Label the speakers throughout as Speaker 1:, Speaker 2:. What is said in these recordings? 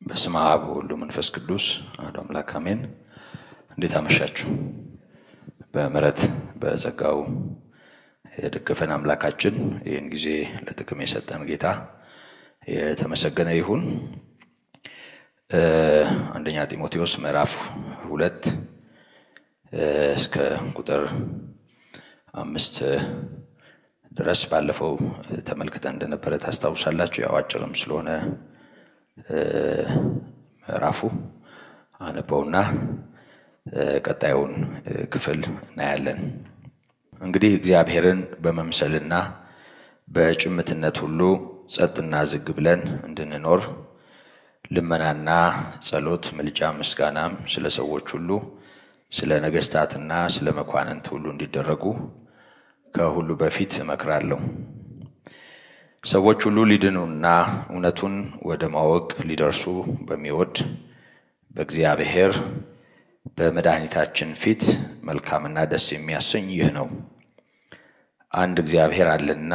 Speaker 1: በስመ አብ ወወልድ ወመንፈስ ቅዱስ አሐዱ አምላክ አሜን። እንዴት አመሻችሁ? በምሕረት በጸጋው የደገፈን አምላካችን ይህን ጊዜ ለጥቅም የሰጠን ጌታ የተመሰገነ ይሁን። አንደኛ ጢሞቴዎስ ምዕራፍ 2 እስከ ቁጥር 5 ድረስ ባለፈው ተመልክተን እንደነበረ ታስታውሳላችሁ። ያው አጭርም ስለሆነ ምዕራፉ አነበውና ቀጣዩን ክፍል እናያለን። እንግዲህ እግዚአብሔርን በመምሰልና በጭምትነት ሁሉ ጸጥና ዝግ ብለን እንድንኖር ልመናና ጸሎት ምልጃ ምስጋናም ስለ ሰዎች ሁሉ ስለ ነገስታትና ስለ መኳንንት ሁሉ እንዲደረጉ ከሁሉ በፊት እመክራለሁ። ሰዎች ሁሉ ሊድኑና እውነቱን ወደ ማወቅ ሊደርሱ በሚወድ በእግዚአብሔር በመድኃኒታችን ፊት መልካምና ደስ የሚያሰኝ ይህ ነው። አንድ እግዚአብሔር አለና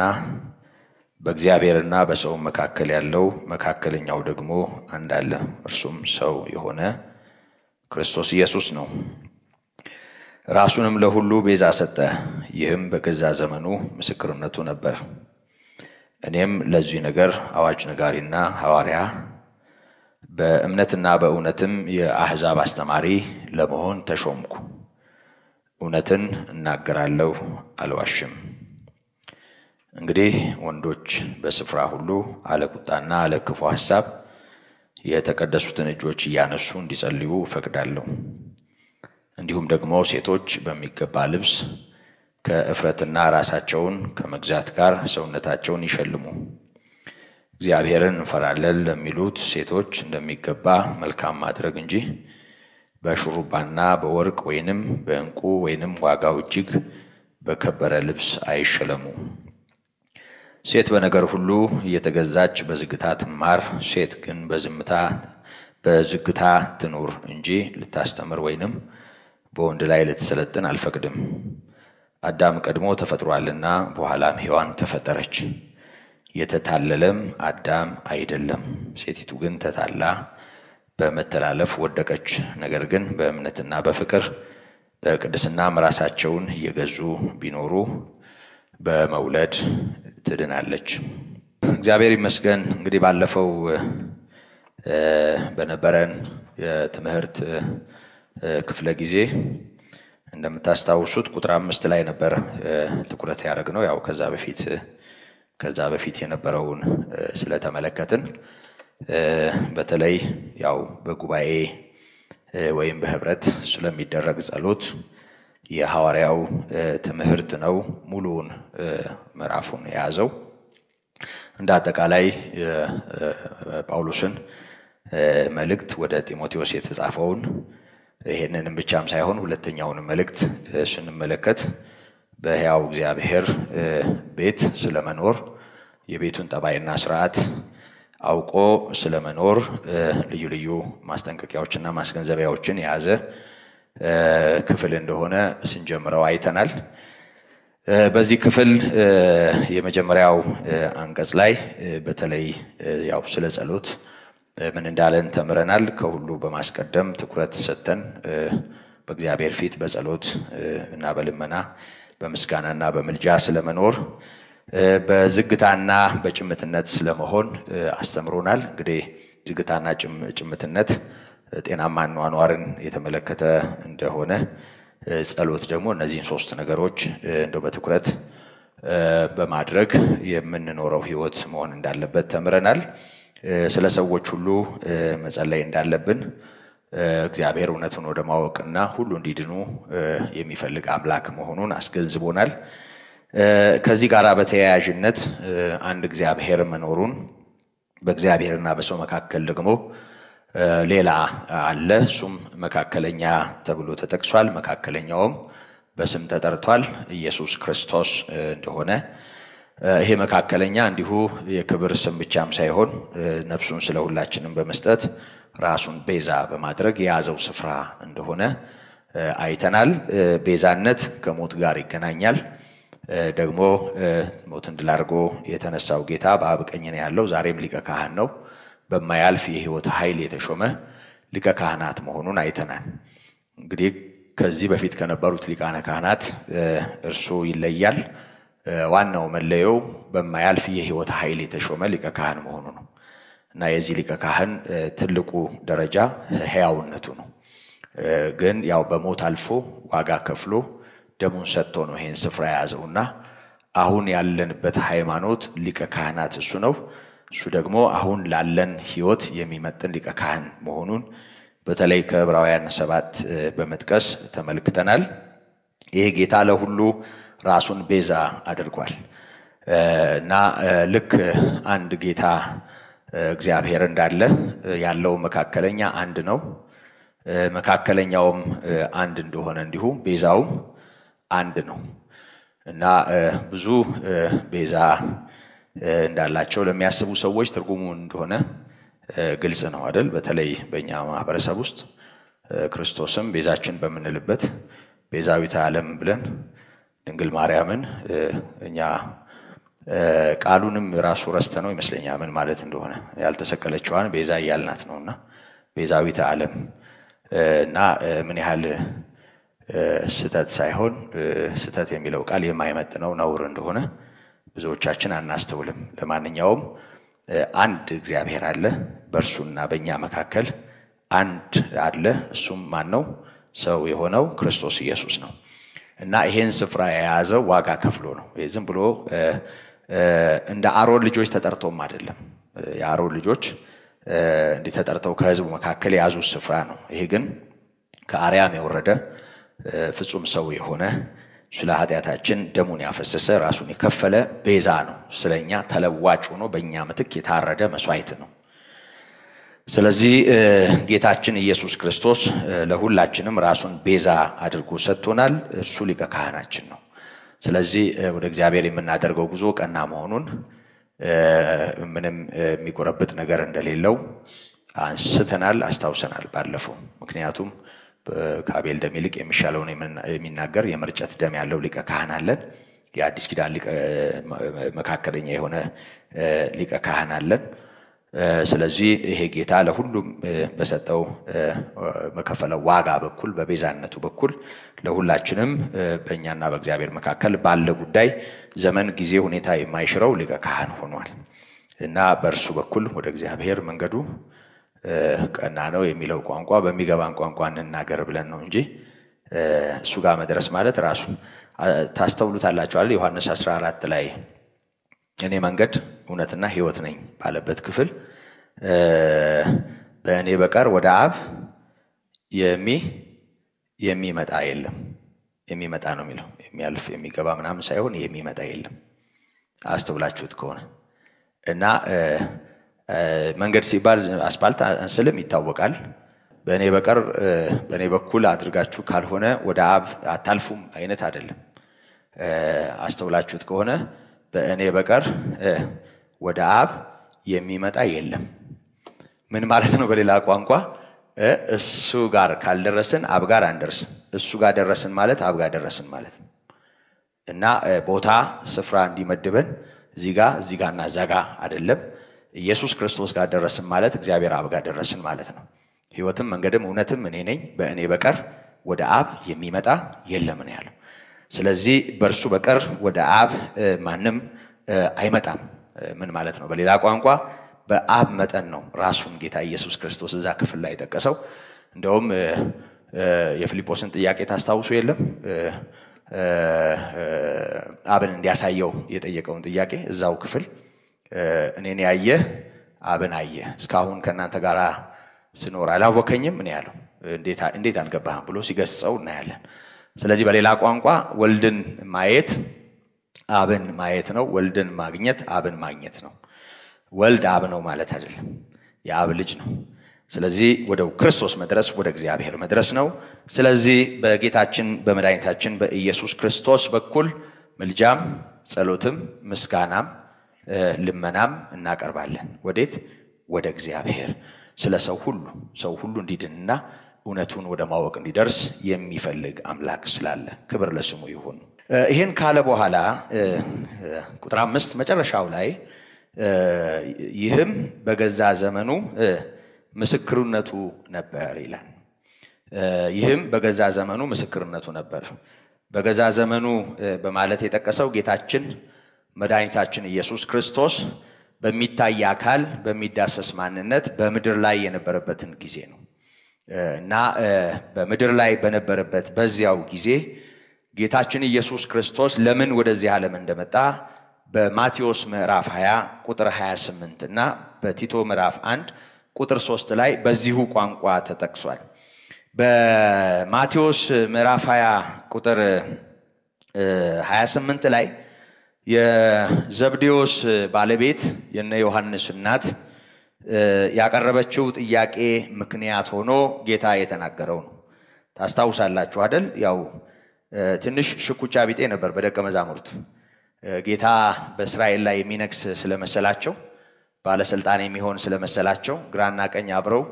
Speaker 1: በእግዚአብሔርና በሰው መካከል ያለው መካከለኛው ደግሞ አንድ አለ፣ እርሱም ሰው የሆነ ክርስቶስ ኢየሱስ ነው። ራሱንም ለሁሉ ቤዛ ሰጠ፣ ይህም በገዛ ዘመኑ ምስክርነቱ ነበር። እኔም ለዚህ ነገር አዋጅ ነጋሪና ሐዋርያ በእምነትና በእውነትም የአሕዛብ አስተማሪ ለመሆን ተሾምኩ። እውነትን እናገራለሁ፣ አልዋሽም። እንግዲህ ወንዶች በስፍራ ሁሉ አለ ቁጣና አለ ክፉ ሐሳብ የተቀደሱትን እጆች እያነሱ እንዲጸልዩ እፈቅዳለሁ። እንዲሁም ደግሞ ሴቶች በሚገባ ልብስ ከእፍረትና ራሳቸውን ከመግዛት ጋር ሰውነታቸውን ይሸልሙ። እግዚአብሔርን እንፈራለን ለሚሉት ሴቶች እንደሚገባ መልካም ማድረግ እንጂ በሹሩባና በወርቅ ወይንም በዕንቁ ወይንም ዋጋው እጅግ በከበረ ልብስ አይሸለሙ። ሴት በነገር ሁሉ እየተገዛች በዝግታ ትማር፣ ሴት ግን በዝግታ ትኑር እንጂ ልታስተምር ወይንም በወንድ ላይ ልትሰለጥን አልፈቅድም። አዳም ቀድሞ ተፈጥሯልና በኋላም ሔዋን ተፈጠረች። የተታለለም አዳም አይደለም፣ ሴቲቱ ግን ተታላ በመተላለፍ ወደቀች። ነገር ግን በእምነትና በፍቅር በቅድስናም ራሳቸውን እየገዙ ቢኖሩ በመውለድ ትድናለች። እግዚአብሔር ይመስገን። እንግዲህ ባለፈው በነበረን የትምህርት ክፍለ ጊዜ እንደምታስታውሱት ቁጥር 5 ላይ ነበር ትኩረት ያደረግነው። ያው ከዛ በፊት የነበረውን ስለተመለከትን በተለይ ያው በጉባኤ ወይም በህብረት ስለሚደረግ ጸሎት የሐዋርያው ትምህርት ነው ሙሉውን ምዕራፉን የያዘው። እንደ አጠቃላይ ጳውሎስን መልእክት ወደ ጢሞቴዎስ የተጻፈውን ይሄንንም ብቻም ሳይሆን ሁለተኛውን መልእክት ስንመለከት በሕያው እግዚአብሔር ቤት ስለመኖር የቤቱን ጠባይና ሥርዓት አውቆ ስለመኖር ልዩ ልዩ ማስጠንቀቂያዎችና ማስገንዘቢያዎችን የያዘ ክፍል እንደሆነ ስንጀምረው አይተናል። በዚህ ክፍል የመጀመሪያው አንቀጽ ላይ በተለይ ያው ስለ ጸሎት ምን እንዳለን ተምረናል። ከሁሉ በማስቀደም ትኩረት ሰጥተን በእግዚአብሔር ፊት በጸሎት እና በልመና በምስጋናና በምልጃ ስለመኖር በዝግታና በጭምትነት ስለመሆን አስተምሮናል። እንግዲህ ዝግታና ጭምትነት ጤናማ አኗኗርን የተመለከተ እንደሆነ፣ ጸሎት ደግሞ እነዚህን ሶስት ነገሮች እንደው በትኩረት በማድረግ የምንኖረው ህይወት መሆን እንዳለበት ተምረናል። ስለ ሰዎች ሁሉ መጸለይ እንዳለብን እግዚአብሔር እውነቱን ወደ ማወቅና ሁሉ እንዲድኑ የሚፈልግ አምላክ መሆኑን አስገንዝቦናል። ከዚህ ጋር በተያያዥነት አንድ እግዚአብሔር መኖሩን በእግዚአብሔርና በሰው መካከል ደግሞ ሌላ አለ እሱም መካከለኛ ተብሎ ተጠቅሷል መካከለኛውም በስም ተጠርቷል ኢየሱስ ክርስቶስ እንደሆነ ይሄ መካከለኛ እንዲሁ የክብር ስም ብቻም ሳይሆን ነፍሱን ስለሁላችንም በመስጠት ራሱን ቤዛ በማድረግ የያዘው ስፍራ እንደሆነ አይተናል ቤዛነት ከሞት ጋር ይገናኛል ደግሞ ሞትን ድል አድርጎ የተነሳው ጌታ በአብ ቀኝ ነው ያለው ዛሬም ሊቀ ካህን ነው በማያልፍ የሕይወት ኃይል የተሾመ ሊቀ ካህናት መሆኑን አይተናል እንግዲህ ከዚህ በፊት ከነበሩት ሊቃነ ካህናት እርሱ ይለያል ዋናው መለየው በማያልፍ የሕይወት ኃይል የተሾመ ሊቀ ካህን መሆኑ ነው እና የዚህ ሊቀ ካህን ትልቁ ደረጃ ሕያውነቱ ነው ግን ያው በሞት አልፎ ዋጋ ከፍሎ ደሙን ሰጥቶ ነው ይሄን ስፍራ ያዘውና አሁን ያለንበት ሃይማኖት ሊቀ ካህናት እሱ ነው እሱ ደግሞ አሁን ላለን ሕይወት የሚመጥን ሊቀ ካህን መሆኑን በተለይ ከዕብራውያን 7 በመጥቀስ ተመልክተናል ይሄ ጌታ ለሁሉ ራሱን ቤዛ አድርጓል እና ልክ አንድ ጌታ እግዚአብሔር እንዳለ ያለው መካከለኛ አንድ ነው መካከለኛውም አንድ እንደሆነ እንዲሁ ቤዛው አንድ ነው እና ብዙ ቤዛ እንዳላቸው ለሚያስቡ ሰዎች ትርጉሙ እንደሆነ ግልጽ ነው አይደል በተለይ በእኛ ማህበረሰብ ውስጥ ክርስቶስም ቤዛችን በመንልበት ቤዛዊተ ዓለም ብለን ድንግል ማርያምን እኛ ቃሉንም ራሱ ረስተነው ይመስለኛል ምን ማለት እንደሆነ ያልተሰቀለችዋን ቤዛ ያልናት ነውና ቤዛዊተ ዓለም እና ምን ያህል ስተት ሳይሆን ስተት የሚለው ቃል የማይመጥነው ነውር እንደሆነ ብዙዎቻችን አናስተውልም ለማንኛውም አንድ እግዚአብሔር አለ በእርሱና በእኛ መካከል አንድ አለ እሱም ማን ነው ሰው የሆነው ክርስቶስ ኢየሱስ ነው እና ይሄን ስፍራ የያዘው ዋጋ ከፍሎ ነው ዝም ብሎ እንደ አሮን ልጆች ተጠርቶም አይደለም የአሮን ልጆች እንደ ተጠርተው ከህዝቡ መካከል ያዙት ስፍራ ነው ይሄ ግን ከአርያም የወረደ ፍጹም ሰው የሆነ ስለ ኃጢያታችን ደሙን ያፈሰሰ ራሱን የከፈለ ቤዛ ነው ስለኛ ተለዋጭ ሆኖ በእኛ ምትክ የታረደ መስዋዕት ነው ስለዚህ ጌታችን ኢየሱስ ክርስቶስ ለሁላችንም ራሱን ቤዛ አድርጎ ሰጥቶናል እርሱ ሊቀ ካህናችን ነው ስለዚህ ወደ እግዚአብሔር የምናደርገው ጉዞ ቀና መሆኑን ምንም የሚቆረብጥ ነገር እንደሌለው አንስተናል አስተውሰናል ባለፈው ምክንያቱም ከአቤል ደም ይልቅ የሚሻለው ነው የሚናገር የመርጨት ደም ያለው ሊቀ ካህን አለን የአዲስ ኪዳን ሊቀ መካከለኛ የሆነ ሊቀ ካህን አለን ስለዚህ ይሄ ጌታ ለሁሉም በሰጠው መከፈለው ዋጋ በኩል በቤዛነቱ በኩል ለሁላችንም በእኛና በእግዚአብሔር መካከል ባለ ጉዳይ ዘመን ጊዜ ሁኔታ የማይሽረው ሊቀ ካህን ሆኗል እና በእርሱ በኩል ወደ እግዚአብሔር መንገዱ ቀና ነው የሚለው ቋንቋ በሚገባን ቋንቋ እንናገር ብለን ነው እንጂ እሱ ጋር መድረስ ማለት ራሱ ታስተውሉታላችሁ አይደል ዮሐንስ 14 ላይ እኔ መንገድ እውነትና ሕይወት ነኝ ባለበት ክፍል በእኔ በቀር ወደ አብ የሚመጣ የለም የሚመጣ ነው የሚለው የሚያልፍ የሚገባ ምናምን ሳይሆን የሚመጣ የለም አስተውላችሁት ከሆነ እና መንገድ ሲባል አስፋልት አንስልም ይታወቃል በእኔ በቀር በእኔ በኩል አድርጋችሁ ካልሆነ ወደ አብ አታልፉም አይነት አይደለም አስተውላችሁት ከሆነ በእኔ በቀር ወደ አብ የሚመጣ የለም ምን ማለት ነው በሌላ ቋንቋ እሱ ጋር ካልደረስን አብ ጋር አንደርስም እሱ ጋር ደረስን ማለት አብ ጋር ደረስን ማለት ነው እና ቦታ ስፍራ እንዲመድበን እዚህ ጋርና ዘጋ አይደለም ኢየሱስ ክርስቶስ ጋር ደረስን ማለት እግዚአብሔር አብ ጋር ደረስን ማለት ነው ሕይወትም መንገድም እውነትም እኔ ነኝ በእኔ በቀር ወደ አብ የሚመጣ የለም ነው ያለው ስለዚህ በእርሱ በቀር ወደ አብ ማንም አይመጣም ምን ማለት ነው በሌላ ቋንቋ በአብ መጠን ነው ራሱን ጌታ ኢየሱስ ክርስቶስ እዛ ክፍል ላይ ተቀሰው እንደውም የፊልጶስን ጥያቄ ታስታውሱ የለም አብን እንዲያሳየው የጠየቀውን ጥያቄ እዛው ክፍል እኔን ያየ አብን አየ እስካሁን ከናንተ ጋር ስኖር አላወከኝም ምን ያለው እንዴት አልገባህም ብሎ ሲገስጸው እናያለን ስለዚህ በሌላ ቋንቋ ወልድን ማየት አብን ማየት ነው ወልድን ማግኘት አብን ማግኘት ነው ወልድ አብ ነው ማለት አይደለም የአብ ልጅ ነው ስለዚህ ወደ ክርስቶስ መድረስ ወደ እግዚአብሔር መድረስ ነው። ስለዚህ በጌታችን በመድኃኒታችን በኢየሱስ ክርስቶስ በኩል ምልጃም ጸሎትም ምስጋናም ልመናም እናቀርባለን። ወዴት? ወደ እግዚአብሔር። ስለ ሰው ሁሉ እንዲድንና እውነቱን ወደ ማወቅ እንዲደርስ የሚፈልግ አምላክ ስላለ ክብር ለስሙ ይሁን። ይሄን ካለ በኋላ ቁጥር 5 መጨረሻው ላይ ይህም በገዛ ዘመኑ ምስክርነቱ ነበር ይላል። ይህም በገዛ ዘመኑ ምስክርነቱ ነበር። በገዛ ዘመኑ በማለት የጠቀሰው ጌታችን መድኃኒታችን ኢየሱስ ክርስቶስ በሚታይ አካል በሚዳሰስ ማንነት በምድር ላይ የነበረበትን ጊዜ ነው እና በምድር ላይ በነበረበት በዚያው ጊዜ ጌታችን ኢየሱስ ክርስቶስ ለምን ወደዚህ ዓለም እንደመጣ በማቴዎስ ምዕራፍ 20 ቁጥር 28 እና በቲቶ ምዕራፍ 1 ቁጥር 3 ላይ በዚሁ ቋንቋ ተጠቅሷል። በማቴዎስ ምዕራፍ 20 ቁጥር 28 ላይ የዘብዴዎስ ባለቤት የነ ዮሐንስ እናት ያቀረበችው ጥያቄ ምክንያት ሆኖ ጌታ የተናገረው ነው። ታስታውሳላችሁ አይደል? ያው ትንሽ ሽኩቻ ቢጤ ነበር በደቀ መዛሙርቱ። ጌታ በእስራኤል ላይ የሚነግስ ስለመሰላቸው ባለስልጣን የሚሆን ስለመሰላቸው ግራና ቀኝ አብረው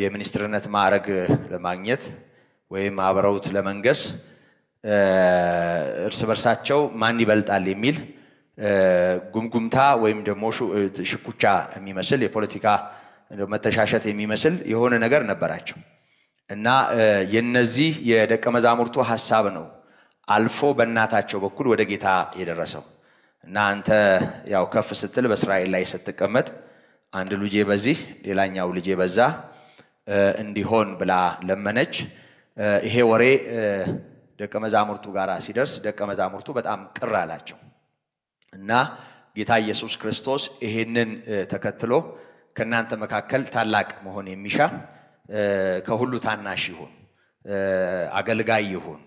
Speaker 1: የሚኒስትርነት ማዕረግ ለማግኘት ወይም አብረውት ለመንገስ እርስ በርሳቸው ማን ይበልጣል የሚል ጉምጉምታ ወይም ደግሞ ሽኩቻ የሚመስል የፖለቲካ መተሻሸት የሚመስል የሆነ ነገር ነበራቸው እና የነዚህ የደቀ መዛሙርቱ ሐሳብ ነው አልፎ በእናታቸው በኩል ወደ ጌታ የደረሰው እና አንተ ያው ከፍ ስትል በእስራኤል ላይ ስትቀመጥ አንድ ልጄ በዚህ ሌላኛው ልጄ በዛ እንዲሆን ብላ ለመነች። ይሄ ወሬ ደቀ መዛሙርቱ ጋር ሲደርስ ደቀ መዛሙርቱ በጣም ቅር አላቸው እና ጌታ ኢየሱስ ክርስቶስ ይሄንን ተከትሎ ከናንተ መካከል ታላቅ መሆን የሚሻ ከሁሉ ታናሽ ይሁን አገልጋይ ይሁን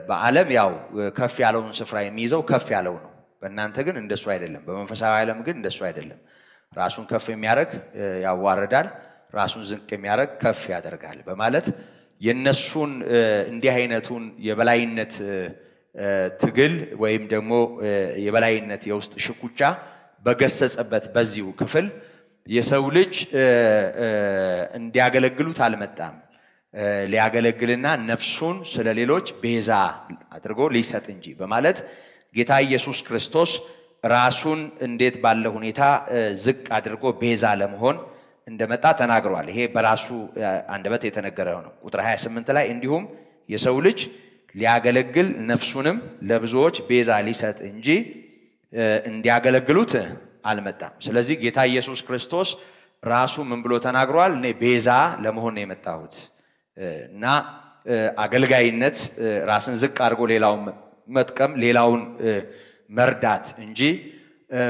Speaker 1: በዓለም ያው ከፍ ያለውን ስፍራ የሚይዘው ከፍ ያለው ነው። በእናንተ ግን እንደሱ አይደለም። በመንፈሳዊ ዓለም ግን እንደሱ አይደለም። ራሱን ከፍ የሚያደርግ ያዋርዳል፣ ራሱን ዝቅ የሚያደርግ ከፍ ያደርጋል በማለት የነሱን እንዲህ አይነቱን የበላይነት ትግል ወይም ደግሞ የበላይነት የውስጥ ሽኩቻ በገሰጸበት በዚሁ ክፍል የሰው ልጅ እንዲያገለግሉት አልመጣም ሊያገለግልና ነፍሱን ስለሌሎች ቤዛ አድርጎ ሊሰጥ እንጂ በማለት ጌታ ኢየሱስ ክርስቶስ ራሱን እንዴት ባለ ሁኔታ ዝቅ አድርጎ ቤዛ ለመሆን እንደመጣ ተናግሯል። ይሄ በራሱ አንደበት የተነገረው ነው። ቁጥር 28 ላይ እንዲሁም የሰው ልጅ ሊያገለግል ነፍሱንም ለብዙዎች ቤዛ ሊሰጥ እንጂ እንዲያገለግሉት አልመጣም። ስለዚህ ጌታ ኢየሱስ ክርስቶስ ራሱ ምን ብሎ ተናግሯል? እኔ ቤዛ ለመሆን ነው የመጣሁት እና አገልጋይነት ራስን ዝቅ አድርጎ ሌላውን መጥቀም ሌላውን መርዳት እንጂ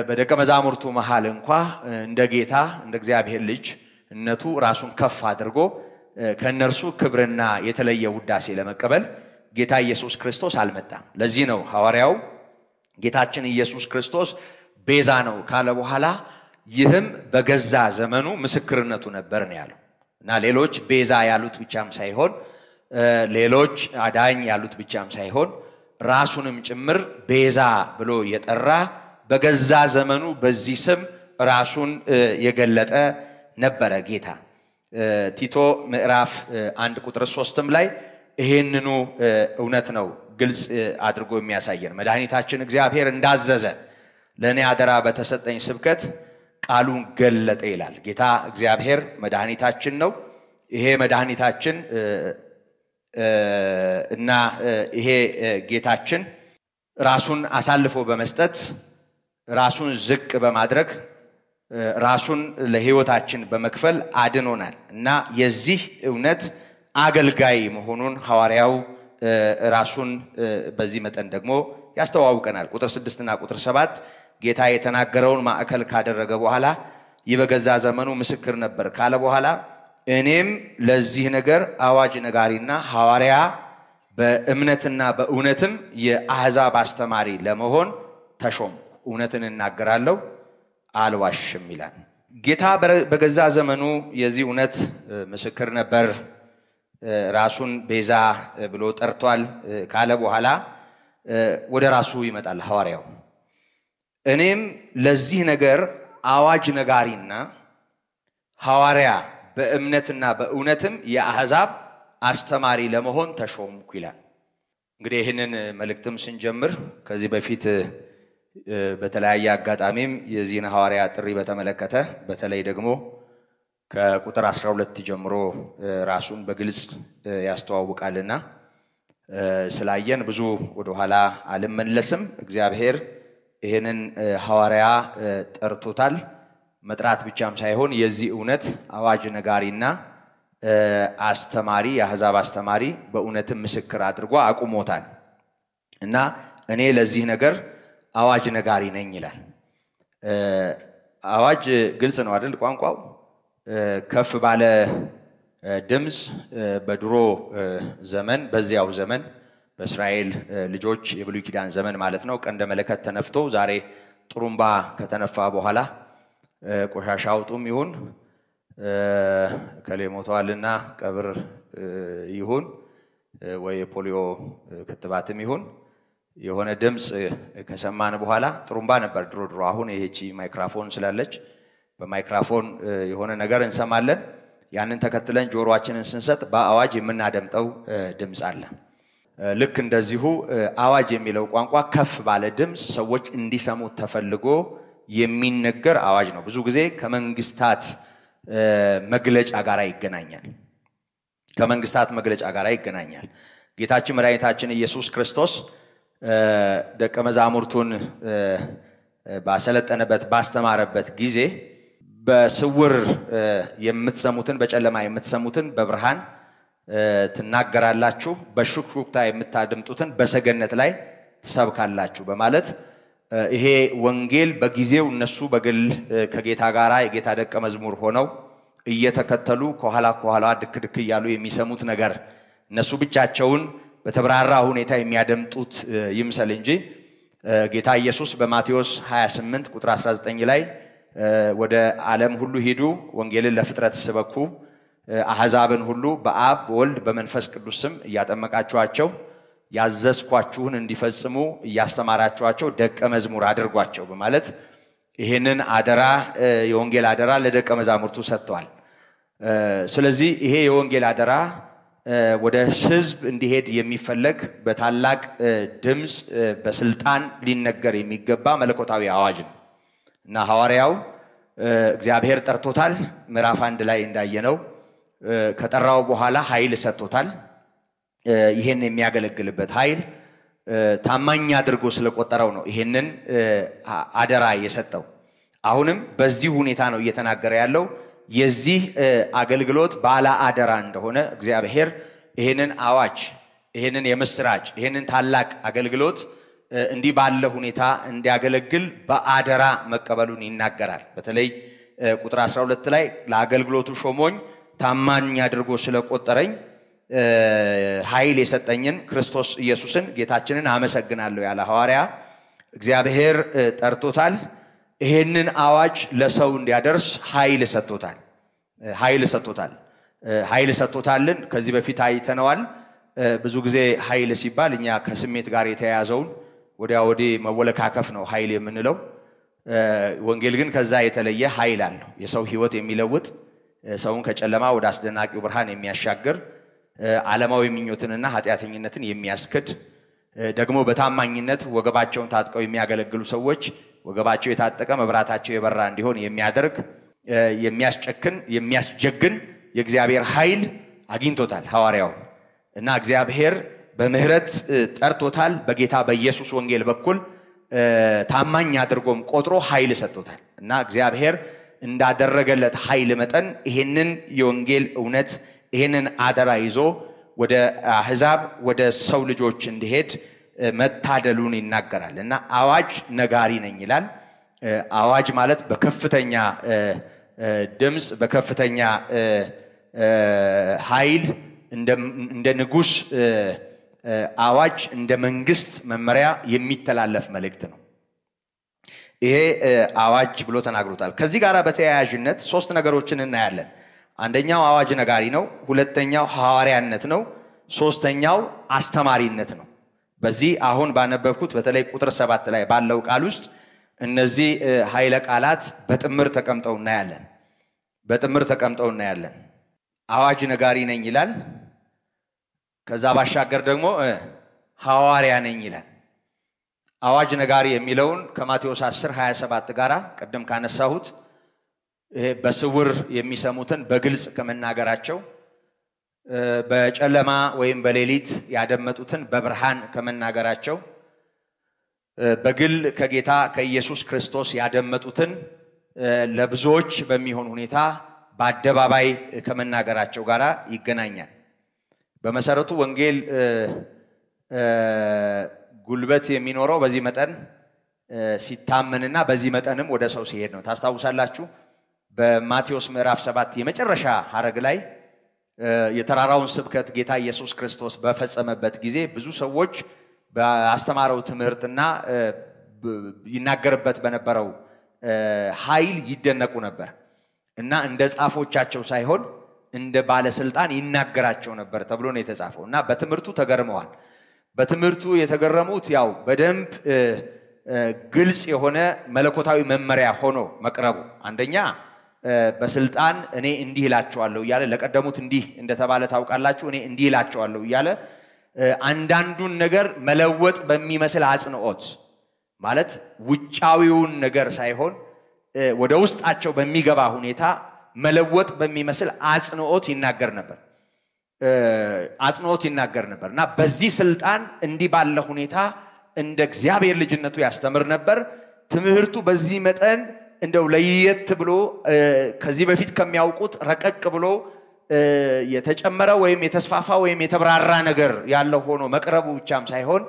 Speaker 1: በደቀ መዛሙርቱ መሃል እንኳን እንደ ጌታ እንደ እግዚአብሔር ልጅ እነቱ ራሱን ከፍ አድርጎ ከነርሱ ክብርና የተለየ ውዳሴ ለመቀበል ጌታ ኢየሱስ ክርስቶስ አልመጣም። ለዚህ ነው ሐዋርያው ጌታችን ኢየሱስ ክርስቶስ ቤዛ ነው ካለ በኋላ ይህም በገዛ ዘመኑ ምስክርነቱ ነበር ነው ያለው እና ሌሎች ቤዛ ያሉት ብቻም ሳይሆን ሌሎች አዳኝ ያሉት ብቻም ሳይሆን ራሱንም ጭምር ቤዛ ብሎ የጠራ በገዛ ዘመኑ በዚህ ስም ራሱን የገለጠ ነበረ ጌታ። ቲቶ ምዕራፍ 1 ቁጥር 3 ላይ ይሄንኑ እውነት ነው ግልጽ አድርጎ የሚያሳየን። መድኃኒታችን እግዚአብሔር እንዳዘዘ ለኔ አደራ በተሰጠኝ ስብከት ቃሉን ገለጠ ይላል። ጌታ እግዚአብሔር መድኃኒታችን ነው። ይሄ መድኃኒታችን እና ይሄ ጌታችን ራሱን አሳልፎ በመስጠት ራሱን ዝቅ በማድረግ ራሱን ለሕይወታችን በመክፈል አድኖናል እና የዚህ እውነት አገልጋይ መሆኑን ሐዋርያው ራሱን በዚህ መጠን ደግሞ ያስተዋውቀናል። ቁጥር 6 እና ቁጥር 7 ጌታ የተናገረውን ማዕከል ካደረገ በኋላ ይበገዛ ዘመኑ ምስክር ነበር ካለ በኋላ እኔም ለዚህ ነገር አዋጅ ነጋሪና ሐዋርያ በእምነትና በእውነትም የአሕዛብ አስተማሪ ለመሆን ተሾም እውነትን እናገራለሁ አልዋሽም ይላል። ጌታ በገዛ ዘመኑ የዚህ እውነት ምስክር ነበር። ራሱን ቤዛ ብሎ ጠርቷል ካለ በኋላ ወደ ራሱ ይመጣል ሐዋርያው። እኔም ለዚህ ነገር አዋጅ ነጋሪና ሐዋርያ በእምነትና በእውነትም የአሕዛብ አስተማሪ ለመሆን ተሾምኩ ይላል። እንግዲህ ይህንን መልእክትም ስንጀምር ከዚህ በፊት በተለያየ አጋጣሚም የዚህን ሐዋርያ ጥሪ በተመለከተ በተለይ ደግሞ ከቁጥር 12 ጀምሮ ራሱን በግልጽ ያስተዋውቃልና ስላየን ብዙ ወደ ኋላ አልመለስም። እግዚአብሔር ይሄንን ሐዋርያ ጠርቶታል። መጥራት ብቻም ሳይሆን የዚህ እውነት አዋጅ ነጋሪና አስተማሪ የአሕዛብ አስተማሪ በእውነትም ምስክር አድርጎ አቁሞታል እና እኔ ለዚህ ነገር አዋጅ ነጋሪ ነኝ ይላል። አዋጅ ግልጽ ነው አይደል? ቋንቋው ከፍ ባለ ድምጽ በድሮ ዘመን በዚያው ዘመን በእስራኤል ልጆች የብሉይ ኪዳን ዘመን ማለት ነው ቀንደ መለከት ተነፍቶ ዛሬ ጥሩምባ ከተነፋ በኋላ ቆሻሻ አውጡም ይሁን ከሌሞቷልና ቀብር ይሁን ወይ ፖሊዮ ክትባትም ይሁን የሆነ ድምጽ ከሰማን በኋላ ጥሩምባ ነበር ድሮ። አሁን ይሄቺ ማይክሮፎን ስላለች በማይክሮፎን የሆነ ነገር እንሰማለን። ያንን ተከትለን ጆሮአችንን ስንሰጥ በአዋጅ የምናደምጠው ድምጽ አለ። ልክ እንደዚሁ አዋጅ የሚለው ቋንቋ ከፍ ባለ ድምጽ ሰዎች እንዲሰሙት ተፈልጎ የሚነገር አዋጅ ነው። ብዙ ጊዜ ከመንግስታት መግለጫ ጋር ይገናኛል። ከመንግስታት መግለጫ ጋር ይገናኛል። ጌታችን መድኃኒታችን ኢየሱስ ክርስቶስ ደቀ መዛሙርቱን ባሰለጠነበት ባስተማረበት ጊዜ በስውር የምትሰሙትን በጨለማ የምትሰሙትን በብርሃን ትናገራላችሁ፣ በሹክሹክታ የምታደምጡትን በሰገነት ላይ ትሰብካላችሁ በማለት ይሄ ወንጌል በጊዜው እነሱ በግል ከጌታ ጋራ የጌታ ደቀ መዝሙር ሆነው እየተከተሉ ከኋላ ድክ ይያሉ የሚሰሙት ነገር እነሱ ብቻቸውን በተብራራ ሁኔታ የሚያደምጡት ይምሰል እንጂ ጌታ ኢየሱስ በማቴዎስ 28 ቁጥር 19 ላይ ወደ ዓለም ሁሉ ሄዱ ወንጌልን ለፍጥረት ስበኩ አሕዛብን ሁሉ በአብ በወልድ በመንፈስ ቅዱስ ስም እያጠመቃችኋቸው ያዘዝኳችሁን እንዲፈጽሙ እያስተማራችኋቸው ደቀ መዝሙር አድርጓቸው በማለት ይሄንን አደራ የወንጌል አደራ ለደቀ መዛሙርቱ ሰጥቷል። ስለዚህ ይሄ የወንጌል አደራ ወደ ሕዝብ እንዲሄድ የሚፈለግ በታላቅ ድምጽ በስልጣን ሊነገር የሚገባ መለኮታዊ አዋጅ ነው እና ሐዋርያው እግዚአብሔር ጠርቶታል። ምዕራፍ 1 ላይ እንዳየነው ከጠራው በኋላ ኃይል ሰጥቶታል። ይሄን የሚያገለግልበት ኃይል ታማኝ አድርጎ ስለቆጠረው ነው ይሄንን አደራ የሰጠው። አሁንም በዚህ ሁኔታ ነው እየተናገረ ያለው የዚህ አገልግሎት ባለ አደራ እንደሆነ እግዚአብሔር ይሄንን አዋጅ ይሄንን የምስራች ይሄንን ታላቅ አገልግሎት እንዲህ ባለ ሁኔታ እንዲያገለግል በአደራ መቀበሉን ይናገራል። በተለይ ቁጥር 12 ላይ ለአገልግሎቱ ሾሞኝ ታማኝ አድርጎ ስለቆጠረኝ ኃይል የሰጠኝን ክርስቶስ ኢየሱስን ጌታችንን አመሰግናለሁ ያለ ሐዋርያ እግዚአብሔር ጠርቶታል። ይሄንን አዋጅ ለሰው እንዲያደርስ ኃይል ሰጥቶታልን ከዚህ በፊት አይተነዋል። ብዙ ጊዜ ኃይል ሲባል እኛ ከስሜት ጋር የተያያዘውን ወዲያ ወዲህ መወለካከፍ ነው ኃይል የምንለው። ወንጌል ግን ከዛ የተለየ ኃይል አለው። የሰው ሕይወት የሚለውጥ ሰውን ከጨለማ ወደ አስደናቂው ብርሃን የሚያሻግር ዓለማዊ ምኞትንና ኃጢያተኝነትን የሚያስክድ ደግሞ በታማኝነት ወገባቸውን ታጥቀው የሚያገለግሉ ሰዎች ወገባቸው የታጠቀ መብራታቸው የበራ እንዲሆን የሚያደርግ የሚያስጨክን የሚያስጀግን የእግዚአብሔር ኃይል አግኝቶታል ሐዋርያው እና እግዚአብሔር በምህረት ጠርቶታል። በጌታ በኢየሱስ ወንጌል በኩል ታማኝ አድርጎም ቆጥሮ ኃይል ሰጥቶታል እና እግዚአብሔር እንዳደረገለት ኃይል መጠን ይሄንን የወንጌል እውነት ይሄንን አደራ ይዞ ወደ አሕዛብ ወደ ሰው ልጆች እንዲሄድ መታደሉን ይናገራል እና አዋጅ ነጋሪ ነኝ ይላል። አዋጅ ማለት በከፍተኛ ድምጽ በከፍተኛ ኃይል እንደ ንጉስ አዋጅ እንደ መንግስት መመሪያ የሚተላለፍ መልእክት ነው። ይሄ አዋጅ ብሎ ተናግሮታል። ከዚህ ጋር በተያያዥነት ሶስት ነገሮችን እናያለን። አንደኛው አዋጅ ነጋሪ ነው፣ ሁለተኛው ሐዋርያነት ነው፣ ሶስተኛው አስተማሪነት ነው። በዚህ አሁን ባነበብኩት በተለይ ቁጥር 7 ላይ ባለው ቃል ውስጥ እነዚህ ኃይለ ቃላት በጥምር ተቀምጠው እናያለን። አዋጅ ነጋሪ ነኝ ይላል። ከዛ ባሻገር ደግሞ ሐዋርያ ነኝ ይላል። አዋጅ ነጋሪ የሚለውን ከማቴዎስ 10:27 ጋራ ቀደም ካነሳሁት በስውር የሚሰሙትን በግልጽ ከመናገራቸው በጨለማ ወይም በሌሊት ያደመጡትን በብርሃን ከመናገራቸው በግል ከጌታ ከኢየሱስ ክርስቶስ ያደመጡትን ለብዙዎች በሚሆን ሁኔታ በአደባባይ ከመናገራቸው ጋራ ይገናኛል። በመሰረቱ ወንጌል ጉልበት የሚኖረው በዚህ መጠን ሲታመንና በዚህ መጠንም ወደ ሰው ሲሄድ ነው። ታስታውሳላችሁ በማቴዎስ ምዕራፍ 7 የመጨረሻ ሐረግ ላይ የተራራውን ስብከት ጌታ ኢየሱስ ክርስቶስ በፈጸመበት ጊዜ ብዙ ሰዎች በአስተማረው ትምህርትና ይናገርበት በነበረው ኃይል ይደነቁ ነበር እና እንደ ጻፎቻቸው ሳይሆን እንደ ባለስልጣን ይናገራቸው ነበር ተብሎ ነው የተጻፈው እና በትምህርቱ ተገርመዋል። በትምህርቱ የተገረሙት ያው በደንብ ግልጽ የሆነ መለኮታዊ መመሪያ ሆኖ መቅረቡ አንደኛ በስልጣን እኔ እንዲህ እላቸዋለሁ ይያለ ለቀደሙት እንዲህ እንደተባለ ታውቃላችሁ እኔ እንዲህ እላቸዋለሁ ይያለ አንዳንዱን ነገር መለወጥ በሚመስል አጽንኦት ማለት ውጫዊውን ነገር ሳይሆን ወደ ውስጣቸው በሚገባ ሁኔታ መለወጥ በሚመስል አጽንኦት ይናገር ነበርና በዚህ ስልጣን እንዲህ ባለ ሁኔታ እንደ እግዚአብሔር ልጅነቱ ያስተምር ነበር። ትምህርቱ በዚህ መጠን እንደው ለየት ብሎ ከዚህ በፊት ከሚያውቁት ረቀቅ ብሎ የተጨመረ ወይም የተስፋፋ ወይም የተብራራ ነገር ያለው ሆኖ መቅረቡ ብቻም ሳይሆን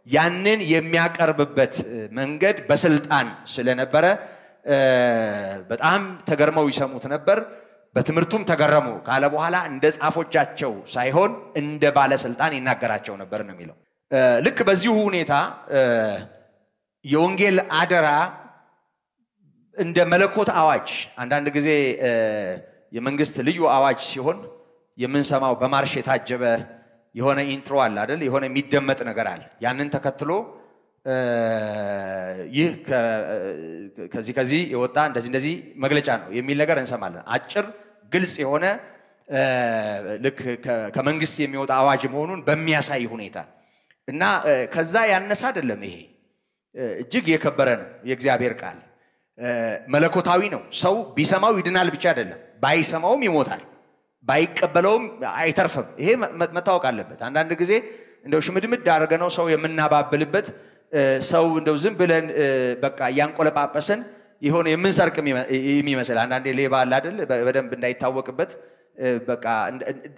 Speaker 1: ያንን የሚያቀርብበት መንገድ በስልጣን ስለነበረ በጣም ተገርመው ይሰሙት ነበር። በትምህርቱም ተገረሙ ካለ በኋላ እንደ ጻፎቻቸው ሳይሆን እንደ ባለስልጣን ይናገራቸው ነበር ነው የሚለው። ልክ በዚህ ሁኔታ የወንጌል አደራ እንደ መለኮት አዋጅ አንዳንድ ጊዜ የመንግስት ልዩ አዋጅ ሲሆን የምንሰማው በማርሽ የታጀበ የሆነ ኢንትሮ አለ አይደል የሆነ የሚደመጥ ነገር አለ። ያንን ተከትሎ ይህ ከዚህ የወጣ እንደዚህ መግለጫ ነው የሚል ነገር እንሰማለን። አጭር ግልጽ የሆነ ልክ ከመንግስት የሚወጣ አዋጅ መሆኑን በሚያሳይ ሁኔታ እና ከዛ ያነሳ አይደለም። ይሄ እጅግ የከበረ ነው። የእግዚአብሔር ቃል መለኮታዊ ነው። ሰው ቢሰማው ይድናል ብቻ አይደለም ባይሰማውም ይሞታል፣ ባይቀበለውም አይተርፍም። ይሄ መታወቅ አለበት። አንዳንድ ጊዜ እንደው ሽምድምድ አድርገነው ሰው የምናባብልበት ሰው እንደው ዝም ብለን በቃ ያንቆለጳጳሰን ይሆነ የምንሰርቅ የሚመስል አንዳንዴ ሌባ አለ አይደል በደንብ እንዳይታወቅበት በቃ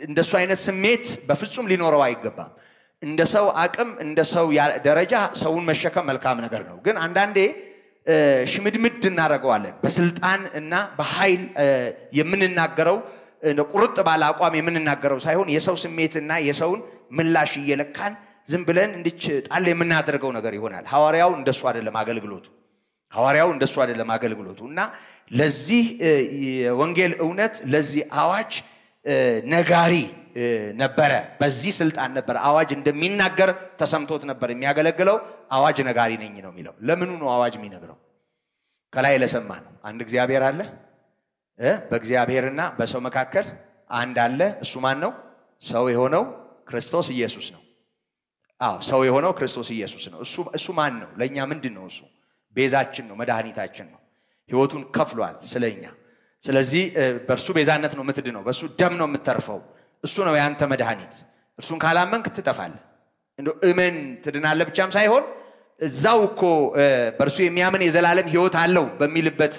Speaker 1: እንደሱ አይነት ስሜት በፍጹም ሊኖረው አይገባም። እንደ ሰው አቅም እንደ ሰው ደረጃ ሰውን መሸከም መልካም ነገር ነው። ግን አንዳንዴ ሽምድምድ እናደርገዋለን። በስልጣን እና በኃይል የምንናገረው ቁርጥ ባለ አቋም የምንናገረው ሳይሆን የሰው ስሜትና የሰውን ምላሽ እየለካን ዝም ብለን እንድች ጣል የምናደርገው ነገር ይሆናል። ሐዋርያው እንደሱ አይደለም አገልግሎቱ እና ለዚህ የወንጌል እውነት ለዚህ አዋጅ ነጋሪ ነበረ። በዚህ ስልጣን ነበር አዋጅ እንደሚናገር ተሰምቶት ነበር የሚያገለግለው። አዋጅ ነጋሪ ነኝ ነው የሚለው። ለምኑ ነው አዋጅ የሚነግረው? ከላይ ለሰማን አንድ እግዚአብሔር አለ። በእግዚአብሔርና በሰው መካከል አንድ አለ። እሱ ማን ነው? ሰው የሆነው ክርስቶስ ኢየሱስ ነው። ሰው የሆነው ክርስቶስ ኢየሱስ ነው። እሱ ማን ነው? ለኛ ምንድነው? እሱ ቤዛችን ነው፣ መድኃኒታችን ነው። ሕይወቱን ከፍሏል ስለኛ። ስለዚህ በእርሱ ቤዛነት ነው የምትድነው፣ በእሱ ደም ነው የምትተርፈው። እሱ ነው ያንተ መድኃኒት። እርሱን ካላመንክ ትጠፋለህ። እንደው እመን ትድናለህ ብቻም ሳይሆን እዛው እኮ በእርሱ የሚያምን የዘላለም ሕይወት አለው በሚልበት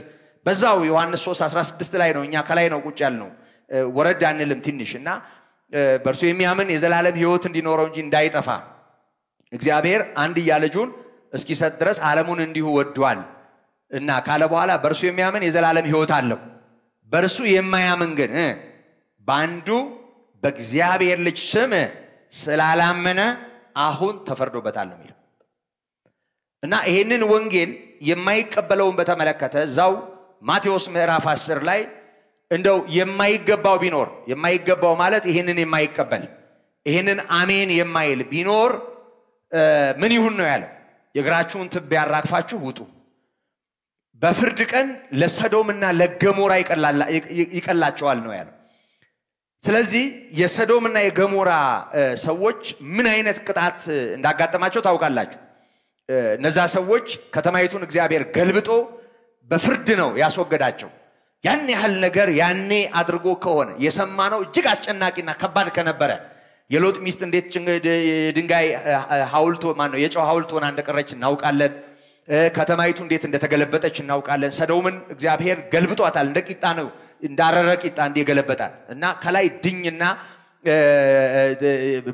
Speaker 1: በዛው ዮሐንስ 3:16 ላይ ነው። እኛ ከላይ ነው ቁጭ ያልነው ወረድ አንልም ትንሽና በእርሱ የሚያምን የዘላለም ሕይወት እንዲኖረው እንጂ እንዳይጠፋ እግዚአብሔር አንድያ ልጁን እስኪሰጥ ድረስ ዓለሙን እንዲሁ ወዷል እና ካለ በኋላ በእርሱ የሚያምን የዘላለም ሕይወት አለው። በእርሱ የማያምን ግን በአንዱ በእግዚአብሔር ልጅ ስም ስላላመነ አሁን ተፈርዶበታል ነው የሚለው። እና ይሄንን ወንጌል የማይቀበለውን በተመለከተ ዛው ማቴዎስ ምዕራፍ 10 ላይ እንደው የማይገባው ቢኖር የማይገባው ማለት ይሄንን የማይቀበል ይሄንን አሜን የማይል ቢኖር ምን ይሁን ነው ያለው የግራችሁን ትቢያ ያራግፋችሁ ውጡ በፍርድ ቀን ለሰዶምና ለገሞራ ይቀላቸዋል ነው ያለው ስለዚህ የሰዶምና የገሞራ ሰዎች ምን አይነት ቅጣት እንዳጋጠማቸው ታውቃላችሁ እነዛ ሰዎች ከተማይቱን እግዚአብሔር ገልብጦ በፍርድ ነው ያስወገዳቸው ያን ያህል ነገር ያኔ አድርጎ ከሆነ የሰማነው እጅግ አስጨናቂና ከባድ ከነበረ የሎጥ ሚስት እንዴት ድንጋይ ሐውልት ማን ነው የጨው ሐውልት ሆና እንደቀረች እናውቃለን ከተማይቱ እንዴት እንደተገለበጠች እናውቃለን ሰዶምን እግዚአብሔር ገልብጧታል እንደ ቂጣ ነው እንዳረረ ቂጣ እንደገለበጣት እና ከላይ ድኝና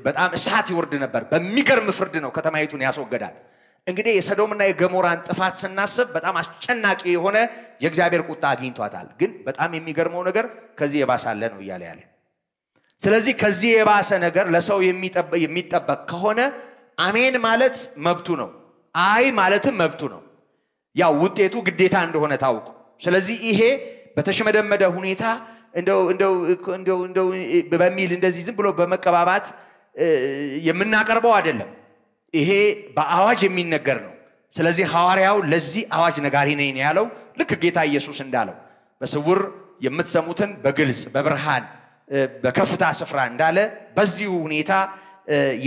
Speaker 1: በጣም እሳት ይወርድ ነበር በሚገርም ፍርድ ነው ከተማይቱን ያስወገዳት እንግዲህ የሰዶምና የገሞራን ጥፋት ስናስብ በጣም አስጨናቂ የሆነ የእግዚአብሔር ቁጣ አግኝቷታል ግን በጣም የሚገርመው ነገር ከዚህ የባሰ ነው ይያለ ያለ ስለዚህ ከዚህ የባሰ ነገር ለሰው የሚጠበቅ ከሆነ አሜን ማለት መብቱ ነው አይ ማለትም መብቱ ነው ያው ውጤቱ ግዴታ እንደሆነ ታውቁ ስለዚህ ይሄ በተሽመደመደ ሁኔታ እንደው በሚል እንደዚህ ዝም ብሎ በመቀባባት የምናቀርበው አይደለም ይሄ በአዋጅ የሚነገር ነው ስለዚህ ሐዋርያው ለዚህ አዋጅ ነጋሪ ነኝ ያለው ልክ ጌታ ኢየሱስ እንዳለው በስውር የምትሰሙትን በግልጽ በብርሃን በከፍታ ስፍራ እንዳለ በዚህ ሁኔታ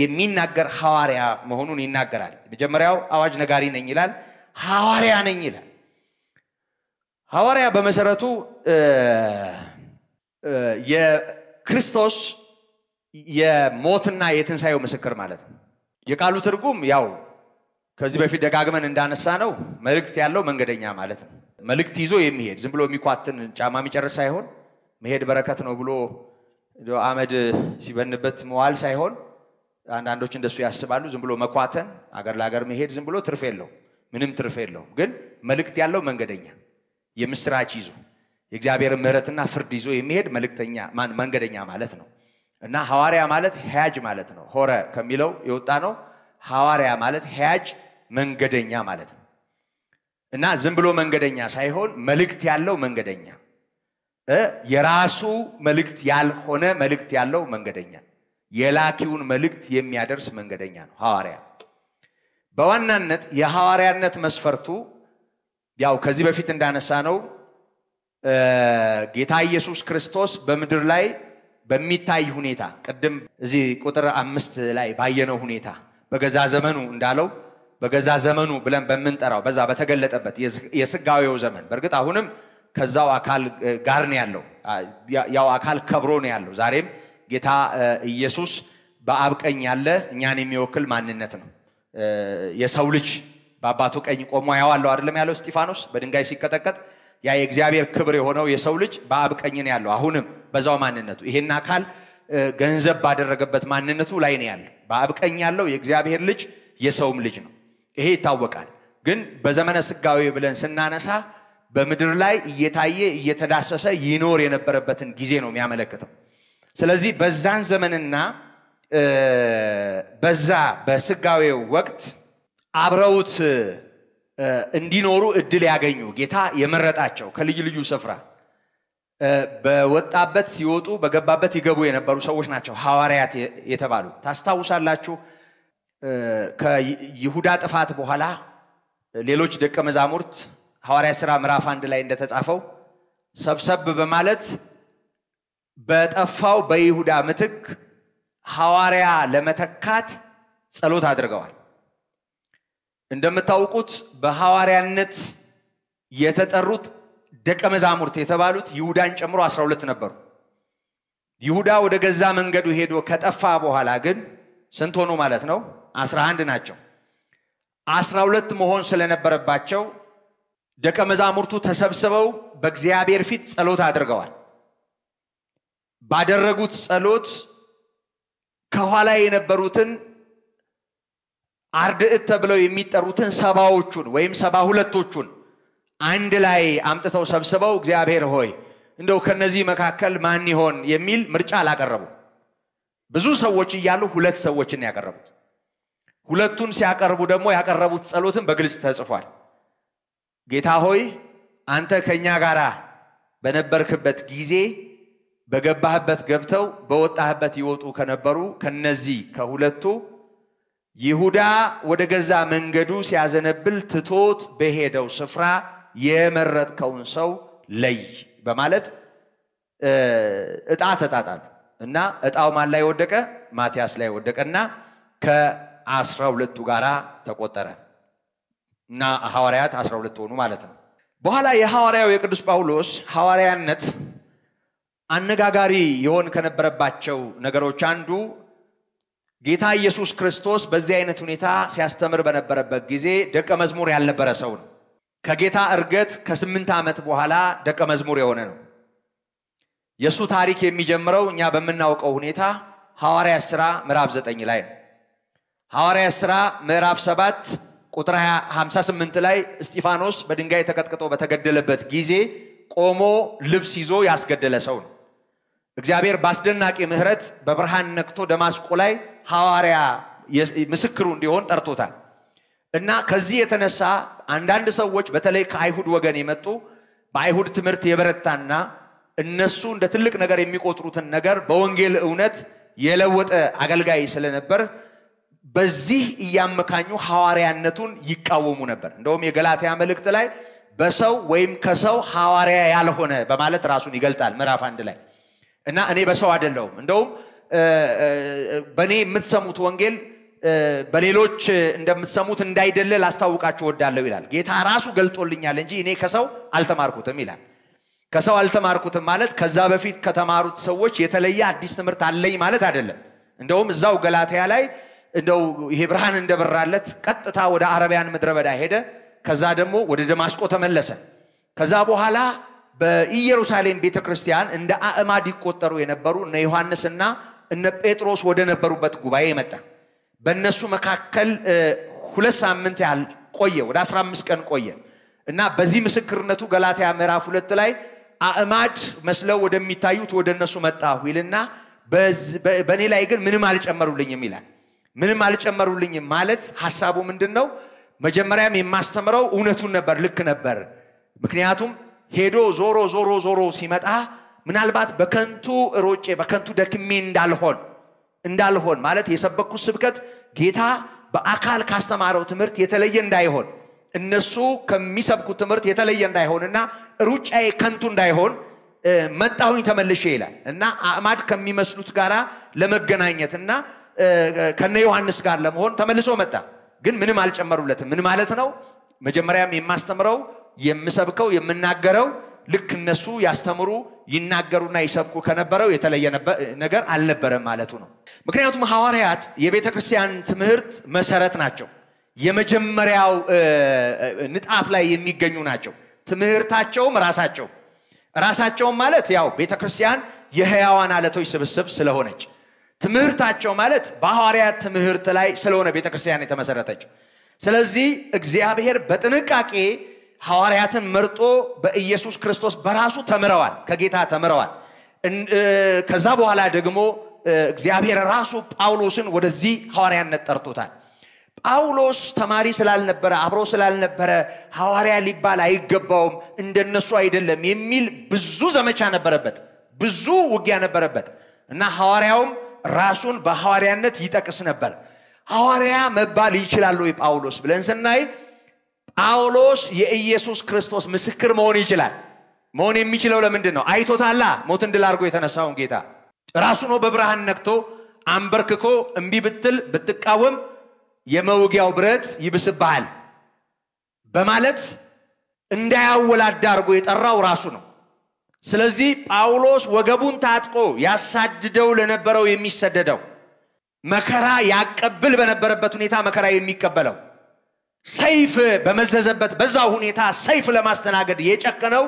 Speaker 1: የሚናገር ሐዋርያ መሆኑን ይናገራል መጀመሪያው አዋጅ ነጋሪ ነኝ ይላል ሐዋርያ ነኝ ይላል ሐዋርያ በመሰረቱ የክርስቶስ የሞትና የትንሳኤው ምስክር ማለት ነው የቃሉ ትርጉም ያው ከዚህ በፊት ደጋግመን እንዳነሳ ነው መልእክት ያለው መንገደኛ ማለት ነው መልእክት ይዞ የሚሄድ ዝም ብሎ የሚኳትን ጫማ የሚጨርስ ሳይሆን መሄድ በረከት ነው ብሎ አመድ ሲበንበት መዋል ሳይሆን አንዳንዶች እንደሱ ያስባሉ ዝም ብሎ መኳተን አገር ለአገር መሄድ ዝም ብሎ ትርፍ የለው ምንም ትርፍ የለው ግን መልእክት ያለው መንገደኛ የምስራች ይዞ የእግዚአብሔር ምሕረትና ፍርድ ይዞ የሚሄድ መልእክተኛ መንገደኛ ማለት ነው እና ሐዋርያ ማለት ሄያጅ ማለት ነው ሆረ ከሚለው የወጣ ነው ሐዋርያ ማለት ሄያጅ መንገደኛ ማለት ነው እና ዝም ብሎ መንገደኛ ሳይሆን መልእክት ያለው መንገደኛ የራሱ መልእክት ያልሆነ መልእክት ያለው መንገደኛ የላኪውን መልእክት የሚያደርስ መንገደኛ ነው ሐዋርያ በዋናነት የሐዋርያነት መስፈርቱ ያው ከዚህ በፊት እንዳነሳ ነው ጌታ ኢየሱስ ክርስቶስ በመድር ላይ በሚታይ ሁኔታ ቀደም እዚህ ቁጥር 5 ላይ ባየነው ሁኔታ በገዛ ዘመኑ እንዳለው በገዛ ዘመኑ ብለን በመንጠራው በዛ በተገለጠበት የስጋዊው ዘመን በርግጥ አሁንም ከዛው አካል ጋር ነው ያለው ያው አካል ከብሮ ነው ያለው ዛሬም ጌታ ኢየሱስ በአብ ቀኝ ያለ እኛን የሚወክል ማንነት ነው የሰው ልጅ በአባቱ ቀኝ ቆሞ ያዋለው አይደለም ያለው እስጢፋኖስ በድንጋይ ሲቀጠቀጥ ያ የእግዚአብሔር ክብር የሆነው የሰው ልጅ በአብ ቀኝ ነው ያለው አሁንም በዛው ማንነቱ ይሄን አካል ገንዘብ ባደረገበት ማንነቱ ላይ ነው ያለው በአብ ቀኝ ያለው የእግዚአብሔር ልጅ የሰውም ልጅ ነው ይሄ ይታወቃል ግን በዘመነ ስጋዊ ብለን ስናነሳ በመድር ላይ እየታየ እየተዳሰሰ ይኖር የነበረበትን ጊዜ ነው የሚያመለክተው ስለዚህ በዛን ዘመንና በዛ በስጋዊው ወቅት አብረውት እንዲኖሩ እድል ያገኙ ጌታ የመረጣቸው ከልዩ ልዩ ስፍራ በወጣበት ሲወጡ በገባበት ይገቡ የነበሩ ሰዎች ናቸው ሐዋርያት የተባሉ ታስታውሳላችሁ ከይሁዳ ጥፋት በኋላ ሌሎች ደቀ መዛሙርት ሐዋርያ ሥራ ምዕራፍ 1 ላይ እንደተጻፈው ሰብሰብ በማለት በጠፋው በይሁዳ ምትክ ሐዋርያ ለመተካት ጸሎት አድርገዋል እንደምታውቁት በሐዋርያነት የተጠሩት ደቀ መዛሙርት የተባሉት ይሁዳን ጨምሮ 12 ነበሩ ይሁዳ ወደ ገዛ መንገዱ ሄዶ ከጠፋ በኋላ ግን ስንት ሆኑ ማለት ነው 11 ናቸው 12 መሆን ስለነበረባቸው ደቀ መዛሙርቱ ተሰብስበው በእግዚአብሔር ፊት ጸሎት አድርገዋል ባደረጉት ጸሎት ከኋላ የነበሩትን አርድእት ተብለው የሚጠሩትን ሰባዎቹን ወይም 72ቶቹን አንድ ላይ አምጥተው ሰብስበው እግዚአብሔር ሆይ እንደው ከነዚህ መካከል ማን ይሆን የሚል ምርጫ አላቀረቡ ብዙ ሰዎች ይያሉ ሁለት ሰዎችን ያቀረቡት ሁለቱን ሲያቀርቡ ደግሞ ያቀረቡት ጸሎትን በግልጽ ተጽፏል። ጌታ ሆይ አንተ ከኛ ጋራ በነበርክበት ጊዜ በገባህበት ገብተው በወጣህበት ይወጡ ከነበሩ ከነዚህ ከሁለቱ ይሁዳ ወደ ገዛ መንገዱ ሲያዘነብል ትቶት በሄደው ስፍራ የመረጥከውን ሰው ለይ በማለት ዕጣ ተጣጣሉ እና ዕጣው ማን ላይ ወደቀ? ማቲያስ ላይ ወደቀና ከ12ቱ ጋራ ተቆጠረ እና ሐዋርያት 12 ሆኑ ማለት ነው። በኋላ የሐዋርያው የቅዱስ ጳውሎስ ሐዋርያነት አነጋጋሪ ይሆን ከነበረባቸው ነገሮች አንዱ ጌታ ኢየሱስ ክርስቶስ በዚህ አይነት ሁኔታ ሲያስተምር በነበረበት ጊዜ ደቀ መዝሙር ያልነበረ ሰው ነው። ከጌታ እርገት ከ8 ዓመት በኋላ ደቀ መዝሙር የሆነ ነው። የሱ ታሪክ የሚጀምረው እኛ በመናውቀው ሁኔታ ሐዋርያት ሥራ ምዕራፍ 9 ላይ ነው። ሐዋርያት ሥራ ምዕራፍ 7 ቁጥር 58 ላይ እስጢፋኖስ በድንጋይ ተቀጥቅጦ በተገደለበት ጊዜ ቆሞ ልብስ ይዞ ያስገደለ ሰው ነው። እግዚአብሔር ባስደናቂ ምህረት በብርሃን ነክቶ ደማስቆ ላይ ሐዋርያ ምስክሩ እንዲሆን ጠርቶታል። እና ከዚህ የተነሳ አንዳንድ ሰዎች በተለይ ከአይሁድ ወገን የመጡ በአይሁድ ትምህርት የበረታና እነሱ እንደ ትልቅ ነገር የሚቆጥሩትን ነገር በወንጌል እውነት የለወጠ አገልጋይ ስለነበር በዚህ እያመካኙ ሐዋርያነቱን ይቃወሙ ነበር። እንደውም የገላትያ መልእክት ላይ በሰው ወይም ከሰው ሐዋርያ ያልሆነ በማለት ራሱን ይገልጣል ምዕራፍ 1 ላይ እና እኔ በሰው አይደለሁም እንደውም በኔ የምትሰሙት ወንጌል በሌሎች እንደምትሰሙት እንዳይደለ ላስታውቃችሁ ወዳለው ይላል። ጌታ ራሱ ገልጦልኛል እንጂ እኔ ከሰው አልተማርኩትም ይላል። ከሰው አልተማርኩትም ማለት ከዛ በፊት ከተማሩት ሰዎች የተለየ አዲስ ትምህርት አለኝ ማለት አይደለም። እንደውም እዛው ገላትያ ላይ እንደው ይሄ ብርሃን እንደበራለት ቀጥታ ወደ አረቢያን ምድረ በዳ ሄደ። ከዛ ደግሞ ወደ ደማስቆ ተመለሰ። ከዛ በኋላ በኢየሩሳሌም ቤተክርስቲያን እንደ አእማድ ይቆጠሩ የነበሩ እነ ዮሐንስና እነ ጴጥሮስ ወደ ነበሩበት ጉባኤ መጣ። በእነሱ መካከል 2 ሳምንት ያህል ቆየ፣ ወደ 15 ቀን ቆየ እና በዚህ ምስክርነቱ ገላትያ ምዕራፍ 2 ላይ አእማድ መስለው ወደሚታዩት ወደ እነሱ መጣሁ ይልና በእኔ ላይ ግን ምንም አልጨመሩልኝም ይላል። ምንም አልጨመሩልኝም ማለት ሐሳቡ ምንድነው? መጀመሪያም የማስተምረው እውነቱን ነበር፣ ልክ ነበር። ምክንያቱም ሄዶ ዞሮ ሲመጣ ምናልባት በከንቱ ሮጬ በከንቱ ደክሜ እንዳልሆን ማለት የሰበኩት ስብከት ጌታ በአካል ካስተማረው ትምህርት የተለየ እንዳይሆን እነሱ ከሚሰብኩት ትምህርት የተለየ እንዳይሆንና ሩጫዬ ከንቱ እንዳይሆን መጣሁኝ ተመልሼ ይላል እና አእማድ ከሚመስሉት ጋራ ለመገናኘትና ከነ ዮሐንስ ጋር ለመሆን ተመልሶ መጣ። ግን ምንም አልጨመሩለትም። ምን ማለት ነው? መጀመሪያም የማስተምረው የምሰብከው የምናገረው ልክ እነሱ ያስተምሩ ይናገሩና ይሰብኩ ከነበረው የተለየ ነገር አልነበረም ማለቱ ነው። ምክንያቱም ሐዋርያት የቤተክርስቲያን ትምህርት መሰረት ናቸው። የመጀመሪያው ንጣፍ ላይ የሚገኙ ናቸው። ትምህርታቸውም ራሳቸው ማለት ያው ቤተክርስቲያን የሕያዋን አለቶች ስብስብ ስለሆነች ትምህርታቸው ማለት በሐዋርያት ትምህርት ላይ ስለሆነ ቤተክርስቲያን የተመሰረተችው። ስለዚህ እግዚአብሔር በጥንቃቄ ሐዋርያትን መርጦ በኢየሱስ ክርስቶስ በራሱ ተምረዋል፣ ከጌታ ተምረዋል። ከዛ በኋላ ደግሞ እግዚአብሔር ራሱ ጳውሎስን ወደዚህ ሐዋርያነት ጠርቶታል። ጳውሎስ ተማሪ ስላልነበረ አብሮ ስላልነበረ ሐዋርያ ሊባል አይገባውም፣ እንደነሱ አይደለም የሚል ብዙ ዘመቻ ነበረበት፣ ብዙ ውጊያ ነበረበት እና ሐዋርያውም ራሱን በሐዋርያነት ይጠቅስ ነበር። ሐዋርያ መባል ይችላል ወይ ጳውሎስ ብለን ስናይ ጳውሎስ የኢየሱስ ክርስቶስ ምስክር መሆን ይችላል። መሆን የሚችለው ለምንድን ነው? አይቶታላ ሞትን ድል አድርጎ የተነሳውን ጌታ ራሱ ነው በብርሃን ነክቶ አንበርክኮ እምቢ ብትል ብትቃወም የመውጊያው ብረት ይብስብሃል በማለት እንዳያወላዳ አድርጎ የጠራው ራሱ ነው። ስለዚህ ጳውሎስ ወገቡን ታጥቆ ያሳድደው ለነበረው የሚሰደደው መከራ ያቀብል በነበረበት ሁኔታ መከራ የሚቀበለው ሰይፍ በመዘዘበት በዛው ሁኔታ ሰይፍ ለማስተናገድ የጨከነው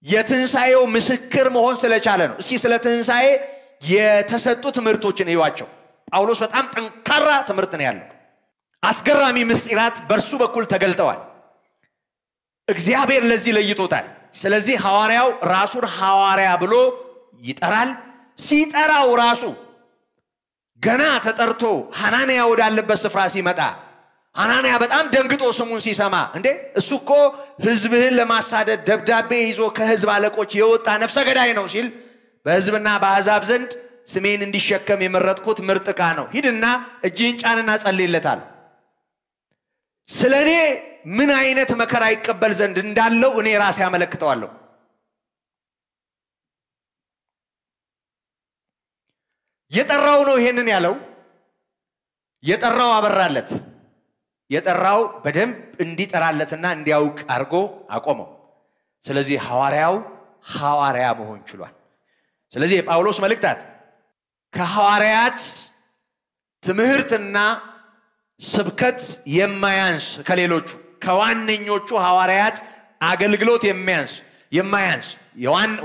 Speaker 1: የትንሳኤው ምስክር መሆን ስለቻለ ነው። እስኪ ስለ ትንሳኤ የተሰጡ ትምህርቶችን እዩዋቸው። ጳውሎስ በጣም ጠንካራ ትምህርት ነው ያለው። አስገራሚ ምስጢራት በርሱ በኩል ተገልጠዋል። እግዚአብሔር ለዚህ ለይቶታል። ስለዚህ ሐዋርያው ራሱን ሐዋርያ ብሎ ይጠራል። ሲጠራው ራሱ ገና ተጠርቶ ሐናንያ ወዳለበት ስፍራ ሲመጣ ሐናንያ በጣም ደንግጦ ስሙን ሲሰማ እንዴ እሱኮ ህዝብህን ለማሳደድ ደብዳቤ ይዞ ከህዝብ አለቆች የወጣ ነፍሰ ገዳይ ነው ሲል በህዝብና በአሕዛብ ዘንድ ስሜን እንዲሸከም የመረጥኩት ምርጥ ዕቃ ነው ሂድና እጅህን ጫንና ጸልይለታል ስለኔ ምን አይነት መከራ ይቀበል ዘንድ እንዳለው እኔ ራሴ ያመለክተዋለሁ የጠራው ነው ይሄንን ያለው የጠራው አበራለት የጠራው በደንብ እንዲጠራለትና እንዲያውቅ አርጎ አቆመው ስለዚህ ሐዋርያ መሆን ችሏል ስለዚህ የጳውሎስ መልእክታት ከሐዋርያት ትምህርትና ስብከት የማያንስ ከሌሎቹ ከዋነኞቹ ሐዋርያት አገልግሎት የማያንስ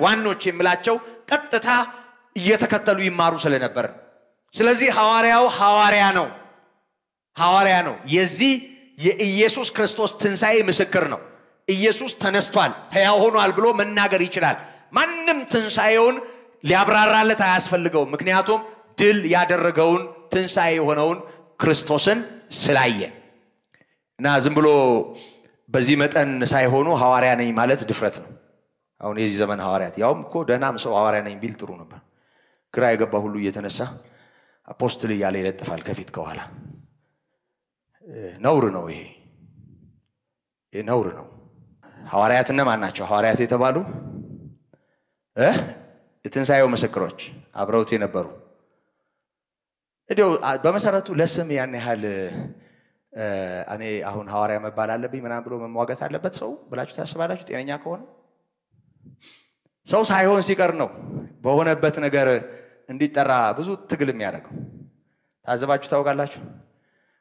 Speaker 1: ዋኖች የምላቸው ቀጥታ እየተከተሉ ይማሩ ስለነበር ስለዚህ ሐዋርያ ነው የዚህ የኢየሱስ ክርስቶስ ትንሣኤ ምስክር ነው ኢየሱስ ተነስቷል ሕያው ሆኗል ብሎ መናገር ይችላል ማንንም ትንሣኤውን ሊያብራራለት አያስፈልገው ምክንያቱም ድል ያደረገውን ትንሣኤ የሆነውን ክርስቶስን ስላየ እና ዝም ብሎ በዚህ መጠን ሳይሆኑ ሐዋርያ ነኝ ማለት ድፍረት ነው አሁን የዚህ ዘመን ሐዋርያት ያውም እኮ ደህናም ሰው ሐዋርያ ነኝ ቢል ጥሩ ነበር ግራ የገባ ሁሉ እየተነሳ አፖስቶል እያለ ይለጥፋል ከፊት ከኋላ ነውር ነው ይሄ ነውር ነው ሐዋርያትና ማን ናቸው ሐዋርያት የተባሉ የትንሣኤው ምስክሮች አብረውት የነበሩ እዲው በመሰረቱ ለስም ያን ያህል እኔ አሁን ሐዋርያ መባል አለብኝ ምናምን ብሎ መሟገት አለበት ሰው ብላችሁ ታስባላችሁ ጤነኛ ከሆነ ሰው ሳይሆን ሲቀር ነው በሆነበት ነገር እንዲጠራ ብዙ ትግል የሚያደርገው ታዘባችሁ ታውቃላችሁ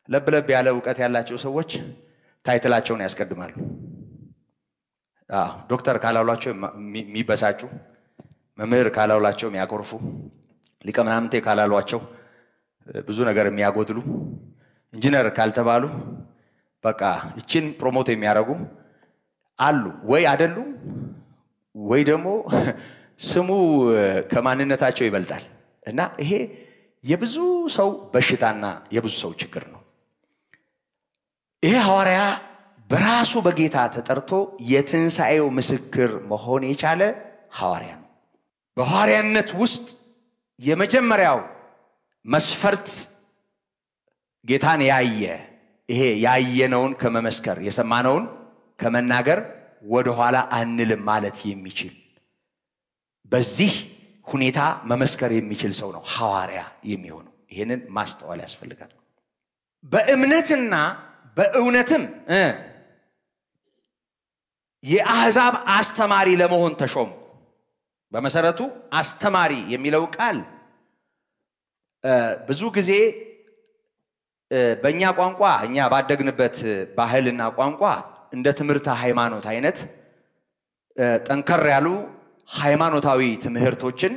Speaker 1: ለብለብ ያለ ዕውቀት ያላቸው ሰዎች ታይትላቸውን ያስቀድማሉ ዶክተር ካላሏቸው የሚበሳጩ መምህር ካላሏቸው የሚያቆርፉ ሊቀ መናምንቴ ካላሏቸው ብዙ ነገር የሚያጎድሉ ኢንጂነር ካልተባሉ በቃ እቺን ፕሮሞት የሚያደርጉ አሉ ወይ አይደሉም ወይ ደግሞ ስሙ ከማንነታቸው ይበልጣል እና ይሄ የብዙ ሰው በሽታና የብዙ ሰው ችግር ነው ይሄ ሐዋርያ በራሱ በጌታ ተጠርቶ የትንሣኤው ምስክር መሆን የቻለ ሐዋርያ ነው በሐዋርያነት ውስጥ የመጀመሪያው መስፈርት ጌታን ይሄ ያየነውን ከመመስከር የሰማነውን ከመናገር ወደ ኋላ አንልም ማለት የሚችል በዚህ ሁኔታ መመስከር የሚችል ሰው ነው ሐዋርያ የሚሆነው ይሄንን ማስተዋል ያስፈልጋል በእምነትና በእውነትም የአሕዛብ አስተማሪ ለመሆን ተሾም በመሰረቱ አስተማሪ የሚለው ቃል ብዙ ጊዜ በእኛ ቋንቋ እኛ ባደግንበት ባህልና ቋንቋ እንደ ትምህርት ሃይማኖት አይነት ጠንከር ያሉ ሃይማኖታዊ ትምህርቶችን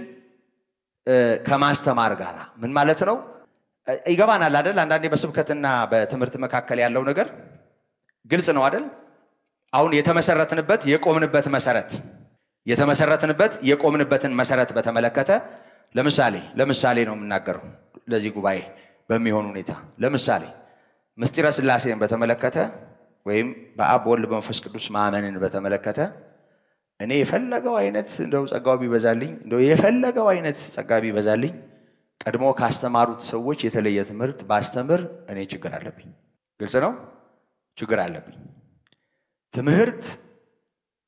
Speaker 1: ከማስተማር ጋር ምን ማለት ነው ይገባናል አይደል አንዳንዴ በስብከትና በትምህርት መካከል ያለው ነገር ግልጽ ነው አይደል አሁን የተመሰረትንበት የቆምንበትን መሰረት በተመለከተ ለምሳሌ ነው የምናገረው ለዚህ ጉባኤ በሚሆን ሁኔታ ለምሳሌ ምስጢረ ሥላሴን በተመለከተ ወይም በአብ ወልድ በመንፈስ ቅዱስ ማመንን በተመለከተ እኔ የፈለገው አይነት እንደው ጸጋው ቢበዛልኝ ቀድሞ ካስተማሩት ሰዎች የተለየ ትምህርት ባስተምር እኔ ችግር አለብኝ ግልጽ ነው ችግር አለብኝ ትምህርት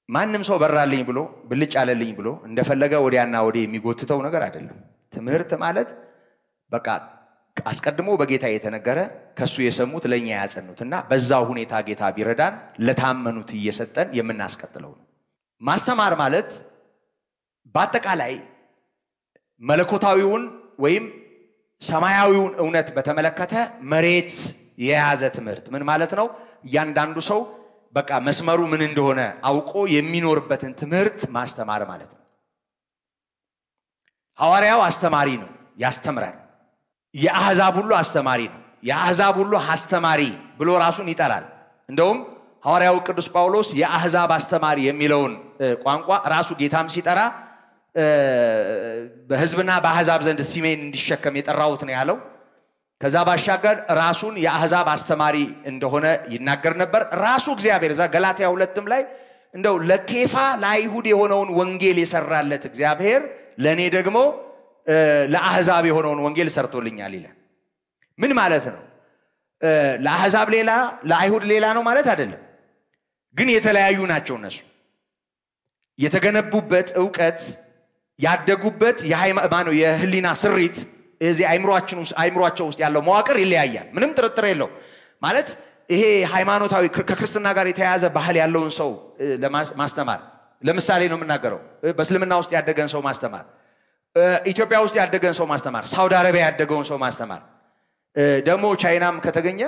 Speaker 1: ማንንም ሰው በራልኝ ብሎ ብልጭ አለልኝ ብሎ እንደፈለገ ወዲያና ወዲህ የሚጎትተው ነገር አይደለም ትምህርት ማለት በቃ አስቀድሞ በጌታ የተነገረ ከሱ የሰሙት ለኛ ያጸኑትና በዛው ሁኔታ ጌታ ቢረዳን ለታመኑት እየሰጠን የምናስቀጥለው ነው ማስተማር ማለት በአጠቃላይ መለኮታዊውን ወይም ሰማያዊውን እውነት በተመለከተ መሬት የያዘ ትምህርት ምን ማለት ነው እያንዳንዱ ሰው በቃ መስመሩ ምን እንደሆነ አውቆ የሚኖርበትን ትምህርት ማስተማር ማለት ነው ሐዋርያው አስተማሪ ነው ያስተምራል የአሕዛብ ሁሉ አስተማሪ ነው የአሕዛብ ሁሉ አስተማሪ ብሎ ራሱን ይጠራል እንደውም ሐዋርያው ቅዱስ ጳውሎስ የአሕዛብ አስተማሪ የሚለውን ቋንቋ ራሱ ጌታም ሲጠራ በሕዝብና በአሕዛብ ዘንድ ስሜን እንዲሸከም የጠራውት ነው ያለው ከዛ ባሻገር ራሱን የአህዛብ አስተማሪ እንደሆነ ይናገር ነበር ራሱ እግዚአብሔር እዛ ገላትያ 2ም ላይ እንደው ለኬፋ ለአይሁድ የሆነውን ወንጌል የሰራለት እግዚአብሔር ለኔ ደግሞ ለአህዛብ የሆነውን ወንጌል ሰርቶልኛል ይላል ምን ማለት ነው ለአህዛብ ሌላ ለአይሁድ ሌላ ነው ማለት አይደለም ግን የተለያዩ ናቸው እነሱ የተገነቡበት ዕውቀት ያደጉበት የህሊና ስሪት እዚህ አይምሮአቸው ውስጥ ያለው መዋቅር ይለያያል ምንም ጥርጥር የለው ማለት ይሄ ሃይማኖታዊ ከክርስትና ጋር የተያያዘ ባህል ያለውን ሰው ለማስተማር ለምሳሌ ነው የምናገረው በእስልምና ውስጥ ያደገን ሰው ማስተማር ኢትዮጵያ ውስጥ ያደገን ሰው ማስተማር ሳውዲ አረቢያ ያደገውን ሰው ማስተማር ደግሞ ቻይናም ከተገኘ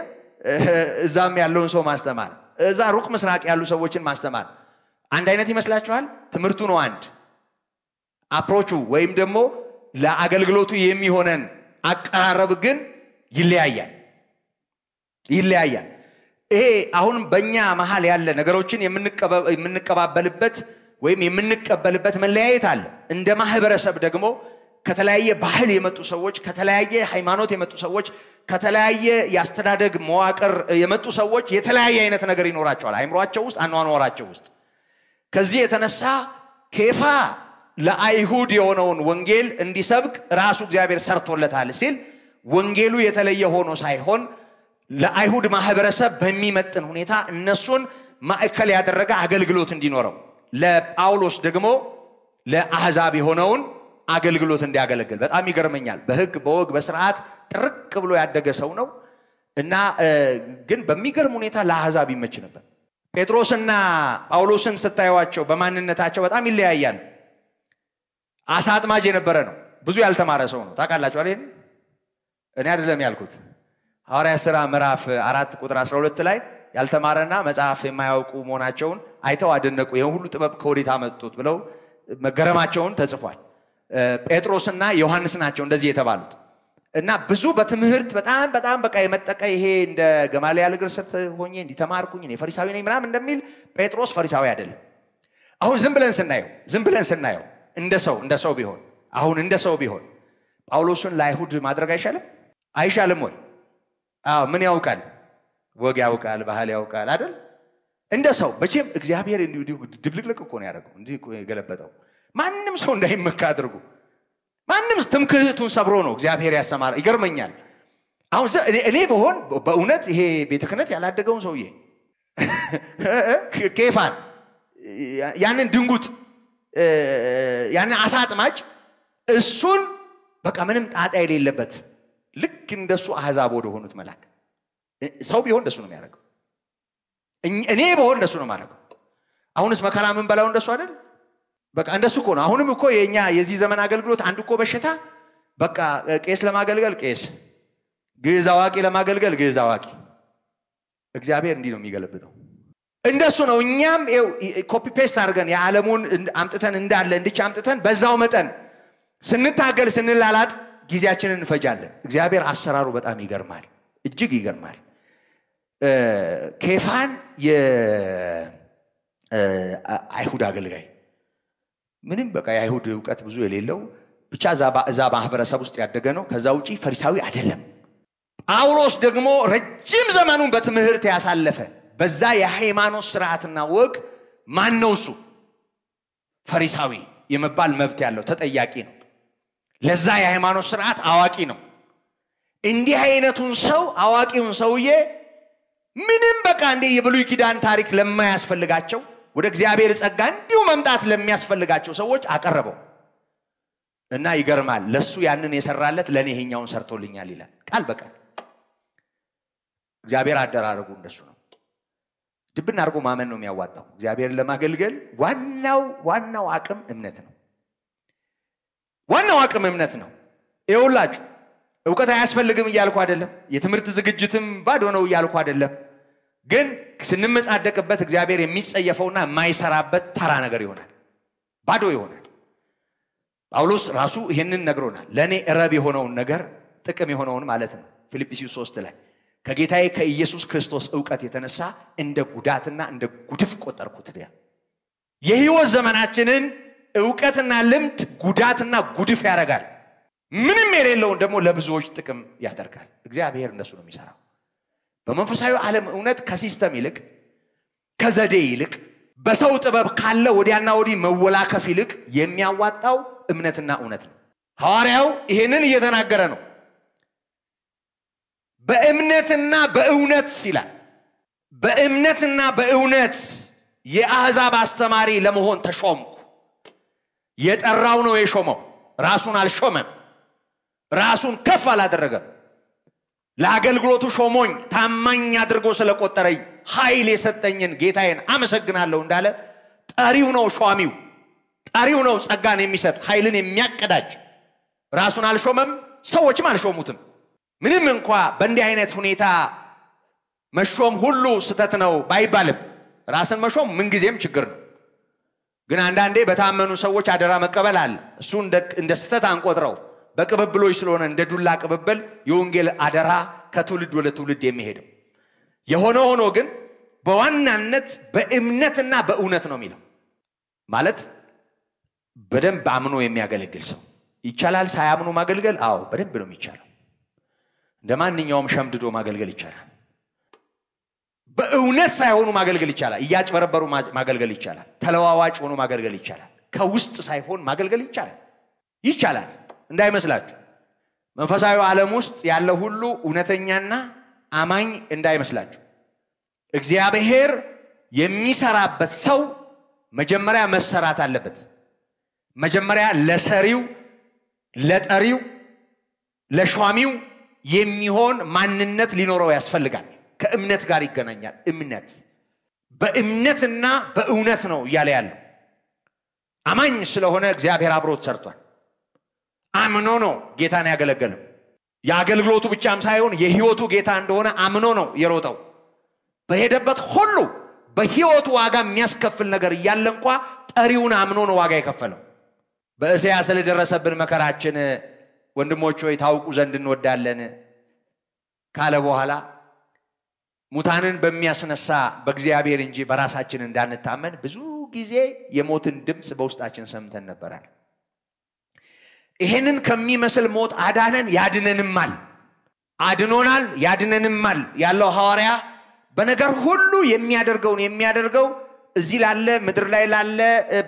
Speaker 1: እዛም ያለውን ሰው ማስተማር እዛ ሩቅ ምስራቅ ያሉ ሰዎችን ማስተማር አንድ አይነት ይመስላችኋል ትምርቱ ነው አንድ አፕሮቹ ወይም ደግሞ ለአገልግሎቱ የሚሆነን አቀራረብ ግን ይለያያል ይሄ አሁን በእኛ መሃል ያለ ነገሮችን የምንቀባበልበት ወይም የምንቀበልበት መለያየት አለ እንደ ማህበረሰብ ደግሞ ከተለያየ ባህል የመጡ ሰዎች ከተለያየ ሃይማኖት የመጡ ሰዎች ከተለያየ ያስተዳደግ መዋቅር የመጡ ሰዎች የተለያየ አይነት ነገር ይኖራቸዋል አይምሮአቸው ውስጥ አኗኗራቸው ውስጥ ከዚህ የተነሳ ኬፋ ለአይሁድ የሆነውን ወንጌል እንዲሰብክ ራሱ እግዚአብሔር ሰርቶለታል ሲል ወንጌሉ የተለየ ሆኖ ሳይሆን ለአይሁድ ማህበረሰብ በሚመጥን ሁኔታ እነሱን ማዕከል ያደረገ አገልግሎት እንዲኖረው ለጳውሎስ ደግሞ ለአህዛብ የሆነውን አገልግሎት እንዲያገለግል በጣም ይገርመኛል በህግ በወግ በስርዓት ጥርቅ ብሎ ያደገ ሰው ነው እና ግን በሚገርም ሁኔታ ለአህዛብ ይመች ነበር ጴጥሮስና ጳውሎስን ስታዩዋቸው በማንነታቸው በጣም ይለያያሉ አሳ አጥማጅ የነበረ ነው ብዙ ያልተማረ ሰው ነው ታውቃላችሁ አይደል እኔ አይደለም ያልኩት ሐዋርያት ሥራ ምዕራፍ 4 ቁጥር 12 ላይ ያልተማረና መጽሐፍ የማያውቁ መሆናቸውን አይተው አደነቁ ይሄን ሁሉ ጥበብ ከወዴት አመጡት ብለው መገረማቸውን ተጽፏል ጴጥሮስና ዮሐንስ ናቸው እንደዚህ የተባሉት እና ብዙ በትምህርት በጣም በቃ የመጠቀ ይሄ እንደ ገማልያል እግር ስር ሆኜ እንዲተማርኩኝ እኔ ፈሪሳዊ ነኝ ምናምን እንደሚል ጴጥሮስ ፈሪሳዊ አይደለም አሁን ዝም ብለን ስናየው እንደ ሰው ቢሆን አሁን እንደ ሰው ቢሆን ጳውሎስን ለአይሁድ ማድረግ አይሻልም ወይ ምን ያውቃል ወግ ያውቃል ባህል ያውቃል አይደል እንደ ሰው በቼም እግዚአብሔር እንዲሁ ድብልቅልቅ እኮ ነው ያደረገው እንዲህ የገለበጠው ማንንም ሰው እንዳይመካ አድርጉ ማንንም ትምክህቱን ሰብሮ ነው እግዚአብሔር ያሰማር ይገርመኛል አሁን እኔ በሆን በእውነት ይሄ ቤተ ክህነት ያላደገውን ሰውዬ ኬፋን ያንን ድንጉት ያንን አሳ አጥማጅ እሱን በቃ ምንም ጣጣ የሌለበት ልክ እንደሱ አህዛብ ወደ ሆኑት መላክ ሰው ቢሆን እንደሱ ነው የሚያደርገው እኔ በሆን እንደሱ ነው ማድረገው አሁንስ መከራ ምን በላው እንደሱ አይደል በቃ እንደሱ እኮ ነው አሁንም እኮ የኛ የዚህ ዘመን አገልግሎት አንድ እኮ በሽታ በቃ ቄስ ለማገልገል ቄስ ግዕዝ አዋቂ ለማገልገል ግዕዝ አዋቂ እግዚአብሔር እንዲህ ነው የሚገለብጠው እንደሱ ነው እኛም ኮፒ ፔስት አድርገን የዓለሙን አምጥተን እንዳለ እንድቻ አምጥተን በዛው መጠን ስንታገል ስንላላጥ ጊዜያችንን እንፈጃለን እግዚአብሔር አሰራሩ በጣም ይገርማል እጅግ ይገርማል ኬፋን የአይሁድ አገልጋይ ምንም በቃ የአይሁድ ዕውቀት ብዙ የሌለው ብቻ እዛ ማህበረሰብ ውስጥ ያደገ ነው ከዛ ውጪ ፈሪሳዊ አይደለም ጳውሎስ ደግሞ ረጅም ዘመኑን በትምህርት ያሳለፈ በዛ የሃይማኖት ስርዓትና ወግ ማን ነው እሱ ፈሪሳዊ የመባል መብት ያለው ተጠያቂ ነው ለዛ የሃይማኖት ስርዓት አዋቂ ነው እንዲህ አይነቱን ሰው አዋቂውን ሰውዬ ምንም በቃ እንደ የብሉይ ኪዳን ታሪክ ለማያስፈልጋቸው ወደ እግዚአብሔር ጸጋ እንዲሁ መምጣት ለሚያስፈልጋቸው ሰዎች አቀረበው እና ይገርማል ለሱ ያንን የሰራለት ለኔ ይሄኛውን ሰርቶልኛል ይላል ቃል በቃል እግዚአብሔር አደራረጉ እንደሱ ነው ድብና አርጎ ማመን ነው የሚያዋጣው እግዚአብሔርን ለማገልገል ዋናው አቅም እምነት ነው ዋናው አቅም እምነት ነው ይኸውላችሁ ዕውቀት አያስፈልግም እያልኩ አይደለም የትምህርት ዝግጅትም ባዶ ነው እያልኩ አይደለም ግን ስንመጻደቅበት እግዚአብሔር የሚጸየፈውና የማይሰራበት ተራ ነገር ይሆናል ባዶ ይሆናል ጳውሎስ ራሱ ይሄንን ነግሮናል ለኔ ረብ የሆነውን ነገር ጥቅም የሆነውን ማለት ነው ፊልጵስዩስ 3 ላይ ከጌታዬ ከኢየሱስ ክርስቶስ ዕውቀት የተነሳ እንደ ጉዳትና እንደ ጉድፍ ቆጠርኩት የህይወት ዘመናችንን ዕውቀትና ልምድ ጉዳትና ጉድፍ ያረጋል ምንም የሌለውን ደግሞ ለብዙዎች ጥቅም ያደርጋል። እግዚአብሔር እንደሱ ነው የሚሰራው። በመንፈሳዊ ዓለም እውነት ከሲስተም ይልቅ ከዘዴ ይልቅ በሰው ጥበብ ካለ ወዲያና ወዲህ መወላከፍ ይልቅ የሚያዋጣው እምነትና እውነት ነው። ሐዋርያው ይሄንን እየተናገረ ነው። በእምነትና በእውነት ይላል። በእምነትና በእውነት የአሕዛብ አስተማሪ ለመሆን ተሾምኩ። የጠራው ነው የሾመው፣ ራሱን አልሾመም። ራሱን ከፍ አላደረገም። ለአገልግሎቱ ሾሞኝ ታማኝ አድርጎ ስለቆጠረኝ ኃይል የሰጠኝን ጌታዬን አመሰግናለሁ እንዳለ ጠሪው ነው ሿሚው። ጠሪው ነው ጸጋን የሚሰጥ ኃይልን የሚያቀዳጅ። ራሱን አልሾመም፣ ሰዎችም አልሾሙትም። ምንም እንኳ በእንዲህ አይነት ሁኔታ መሾም ሁሉ ስተት ነው ባይባልም ራስን መሾም ምንጊዜም ችግር ነው። ግን አንዳንዴ በታመኑ ሰዎች አደራ መቀበል አለ። እሱ እንደ ስተት አንቆጥረው፣ በቅብብሎች ስለሆነ እንደ ዱላ ቅብብል የወንጌል አደራ ከትውልድ ወደ ትውልድ የሚሄደው። የሆነ ሆኖ ግን በዋናነት በእምነትና በእውነት ነው የሚለው። ማለት በደንብ አምኖ የሚያገለግል ሰው ይቻላል። ሳያምኑ ማገልገል አዎ በደንብ ነው የሚቻለው። እንደማንኛውም ሸምድዶ ማገልገል ይቻላል። በእውነት ሳይሆኑ ማገልገል ይቻላል። እያጭበረበሩ ማገልገል ይቻላል። ተለዋዋጭ ሆኖ ማገልገል ይቻላል። ከውስጥ ሳይሆን ማገልገል ይቻላል። እንዳይመስላችሁ መንፈሳዊ ዓለም ውስጥ ያለ ሁሉ እውነተኛና አማኝ እንዳይመስላችሁ። እግዚአብሔር የሚሰራበት ሰው መጀመሪያ መሰራት አለበት። መጀመሪያ ለሰሪው፣ ለጠሪው፣ ለሿሚው የሚሆን ማንነት ሊኖረው ያስፈልጋል። ከእምነት ጋር ይገናኛል። እምነት በእምነትና በእውነት ነው እያለ ያለው። አማኝ ስለሆነ እግዚአብሔር አብሮት ሰርቷል። አምኖ ነው ጌታን ያገለገለው። የአገልግሎቱ ብቻም ሳይሆን የህይወቱ ጌታ እንደሆነ አምኖ ነው የሮጠው። በሄደበት ሁሉ በህይወቱ ዋጋ የሚያስከፍል ነገር እያለ እንኳ ጠሪውን አምኖ ነው ዋጋ የከፈለው። በእስያ ስለደረሰብን መከራችን ወንድሞች ሆይ ታውቁ ዘንድ እንወዳለን ካለ በኋላ ሙታንን በሚያስነሳ በእግዚአብሔር እንጂ በራሳችን እንዳንታመን ብዙ ጊዜ የሞትን ድምጽ በውስጣችን ሰምተን ነበራል። ይሄንን ከሚመስል ሞት አዳነን ያድነንማል። አድኖናል ያድነንማል ያለው ሐዋርያ በነገር ሁሉ የሚያደርገው እዚህ ላለ ምድር ላይ ላለ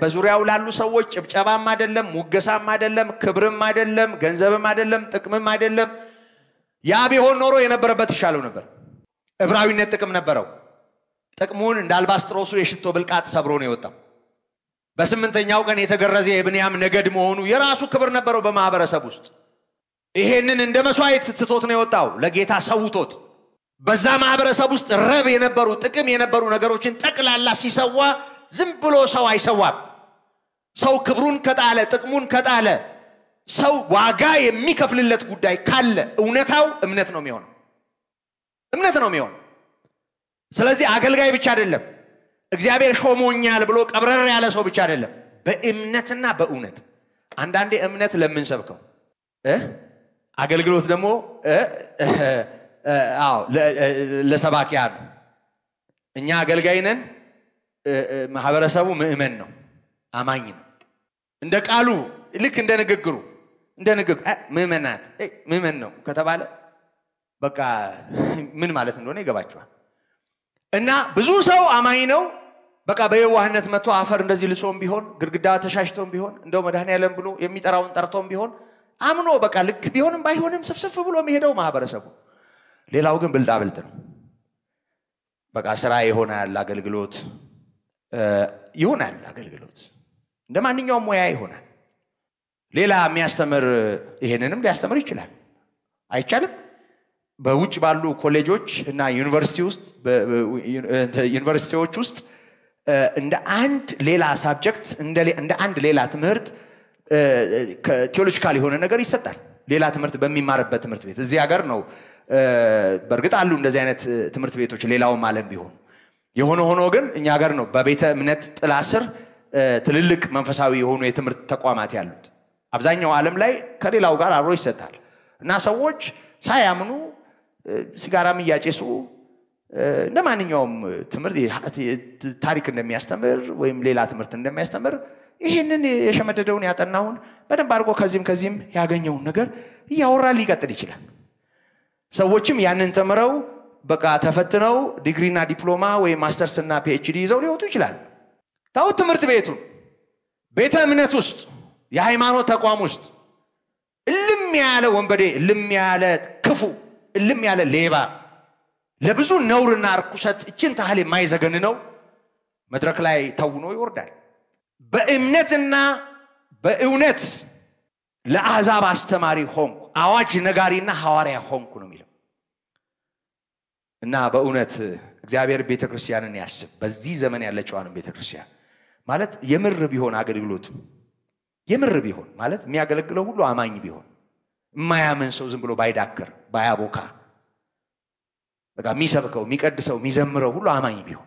Speaker 1: በዙሪያው ላሉ ሰዎች ጭብጨባም አይደለም፣ ሙገሳም አይደለም፣ ክብርም አይደለም፣ ገንዘብም አይደለም፣ ጥቅምም አይደለም። ያ ቢሆን ኖሮ የነበረበት ይሻለው ነበር። ዕብራዊነት ጥቅም ነበረው። ጥቅሙን እንደ አልባስጥሮሱ የሽቶ ብልቃጥ ሰብሮ ነው የወጣው። በስምንተኛው ቀን የተገረዘ የብንያም ነገድ መሆኑ የራሱ ክብር ነበረው በማህበረሰብ ውስጥ። ይሄንን እንደ መስዋዕት ትቶት ነው የወጣው፣ ለጌታ ሰውቶት። በዛ ማህበረሰብ ውስጥ ረብ የነበሩ ጥቅም የነበሩ ነገሮችን ጠቅላላ ሲሰዋ ዝም ብሎ ሰው አይሰዋም። ሰው ክብሩን ከጣለ፣ ጥቅሙን ከጣለ፣ ሰው ዋጋ የሚከፍልለት ጉዳይ ካለ እውነታው እምነት ነው የሚሆነው። እምነት ነው የሚሆነው። ስለዚህ አገልጋይ ብቻ አይደለም፣ እግዚአብሔር ሾሞኛል ብሎ ቀብረር ያለ ሰው ብቻ አይደለም፣ በእምነትና በእውነት። አንዳንዴ እምነት ለምን ሰብከው አገልግሎት ደግሞ ለሰባኪያን እኛ አገልጋይ ነን፣ ማህበረሰቡ ምእመን ነው፣ አማኝ ነው። እንደ ቃሉ ልክ እንደ ንግግሩ ምእመናት ምእመን ነው ከተባለ በቃ ምን ማለት እንደሆነ ይገባቸዋል። እና ብዙ ሰው አማኝ ነው፣ በቃ በየዋህነት መጥቶ አፈር እንደዚህ ልሶም ቢሆን ግድግዳ ተሻሽቶም ቢሆን እንደው መድኃኔዓለም ብሎ የሚጠራውን ጠርቶም ቢሆን አምኖ በቃ ልክ ቢሆንም ባይሆንም ስፍስፍ ብሎ የሚሄደው ማህበረሰቡ። ሌላው ግን ብልጣብልጥ ነው። በቃ ስራ ይሆናል፣ አገልግሎት ይሆናል፣ አገልግሎት እንደማንኛውም ሙያ ይሆናል። ሌላ የሚያስተምር ይሄንንም ሊያስተምር ይችላል። አይቻልም? በውጭ ባሉ ኮሌጆች እና ዩኒቨርሲቲዎች ውስጥ እንደ አንድ ሌላ ሳብጀክት እንደ አንድ ሌላ ትምህርት ቴዎሎጂካል የሆነ ነገር ይሰጣል። ሌላ ትምህርት በሚማርበት ትምህርት ቤት እዚህ ሀገር ነው። በእርግጥ አሉ እንደዚህ አይነት ትምህርት ቤቶች ሌላውም ዓለም ቢሆን። የሆነ ሆኖ ግን እኛ ሀገር ነው በቤተ እምነት ጥላ ስር ትልልቅ መንፈሳዊ የሆኑ የትምህርት ተቋማት ያሉት። አብዛኛው ዓለም ላይ ከሌላው ጋር አብሮ ይሰጣል እና ሰዎች ሳያምኑ ሲጋራም እያጨሱ እንደማንኛውም ትምህርት ታሪክ እንደሚያስተምር ወይም ሌላ ትምህርት እንደሚያስተምር ይሄንን የሸመደደውን ያጠናውን በደንብ አድርጎ ከዚህም ያገኘውን ነገር ያወራ ሊቀጥል ይችላል። ሰዎችም ያንን ተምረው በቃ ተፈትነው ዲግሪና ዲፕሎማ ወይ ማስተርስና ፒኤችዲ ይዘው ሊወጡ ይችላል። ታው ትምህርት ቤቱን ቤተ እምነት ውስጥ የሃይማኖት ተቋም ውስጥ እልም ያለ ወንበዴ እልም ያለ ክፉ እልም ያለ ሌባ ለብዙ ነውርና ርኩሰት እችን ታህል የማይዘገንነው መድረክ ላይ ተውኖ ይወርዳል። በእምነትና በእውነት ለአሕዛብ አስተማሪ ሆንኩ አዋጅ ነጋሪና ሐዋርያ ሆንኩ ነው የሚለው። እና በእውነት እግዚአብሔር ቤተክርስቲያንን ያስብ። በዚህ ዘመን ያለችዋን ቤተክርስቲያን ማለት የምር ቢሆን አገልግሎቱ የምር ቢሆን ማለት የሚያገለግለው ሁሉ አማኝ ቢሆን የማያምን ሰው ዝም ብሎ ባይዳክር ባያቦካ በቃ የሚሰብከው የሚቀድሰው የሚዘምረው ሁሉ አማኝ ቢሆን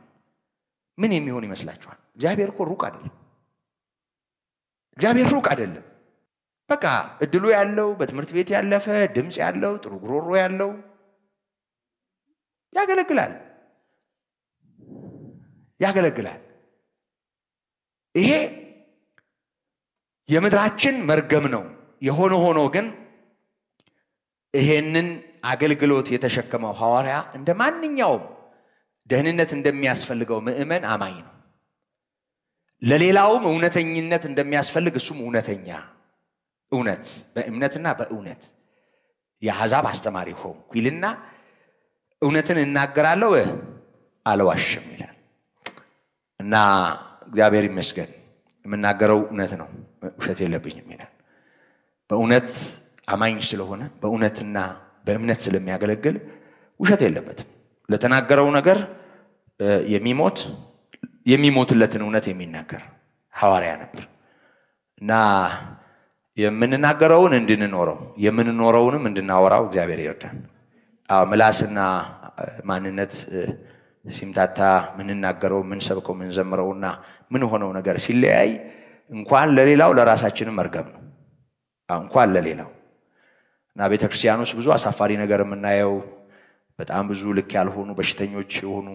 Speaker 1: ምን የሚሆን ይመስላችኋል? እግዚአብሔር እኮ ሩቅ አይደለም። እግዚአብሔር ሩቅ አይደለም። በቃ እድሉ ያለው በትምህርት ቤት ያለፈ ድምጽ ያለው ጥሩ ጉሮሮ ያለው ያገለግላል። ይሄ የምድራችን መርገም ነው። የሆነ ሆኖ ግን ይሄንን አገልግሎት የተሸከመው ሐዋርያ እንደማንኛውም ደህንነት እንደሚያስፈልገው ምእመን አማኝ ነው። ለሌላውም እውነተኝነት እንደሚያስፈልግ እሱም እውነተኛ እውነት በእምነትና በእውነት የአሕዛብ አስተማሪ ሆንኩ ይልና እውነትን እናገራለሁ አልዋሽም ይላል። እና እግዚአብሔር ይመስገን የምናገረው እውነት ነው ውሸት የለብኝም ይላል። በእውነት አማኝ ስለሆነ በእውነትና በእምነት ስለሚያገለግል ውሸት የለበትም። ለተናገረው ነገር የሚሞትለትን እውነት የሚናገር ሐዋርያ ነበር። እና የምንናገረውን እንድንኖረው የምንኖረውንም እንድናወራው እግዚአብሔር ይርዳን። ምላስና ማንነት ሲምታታ ምንናገረው ምንሰብከው ምንዘምረውና ምን ሆነው ነገር ሲለያይ እንኳን ለሌላው ለራሳችንም መርገም ነው። እንኳን ለሌላው እና ቤተክርስቲያን ውስጥ ብዙ አሳፋሪ ነገር የምናየው በጣም ብዙ ልክ ያልሆኑ በሽተኞች የሆኑ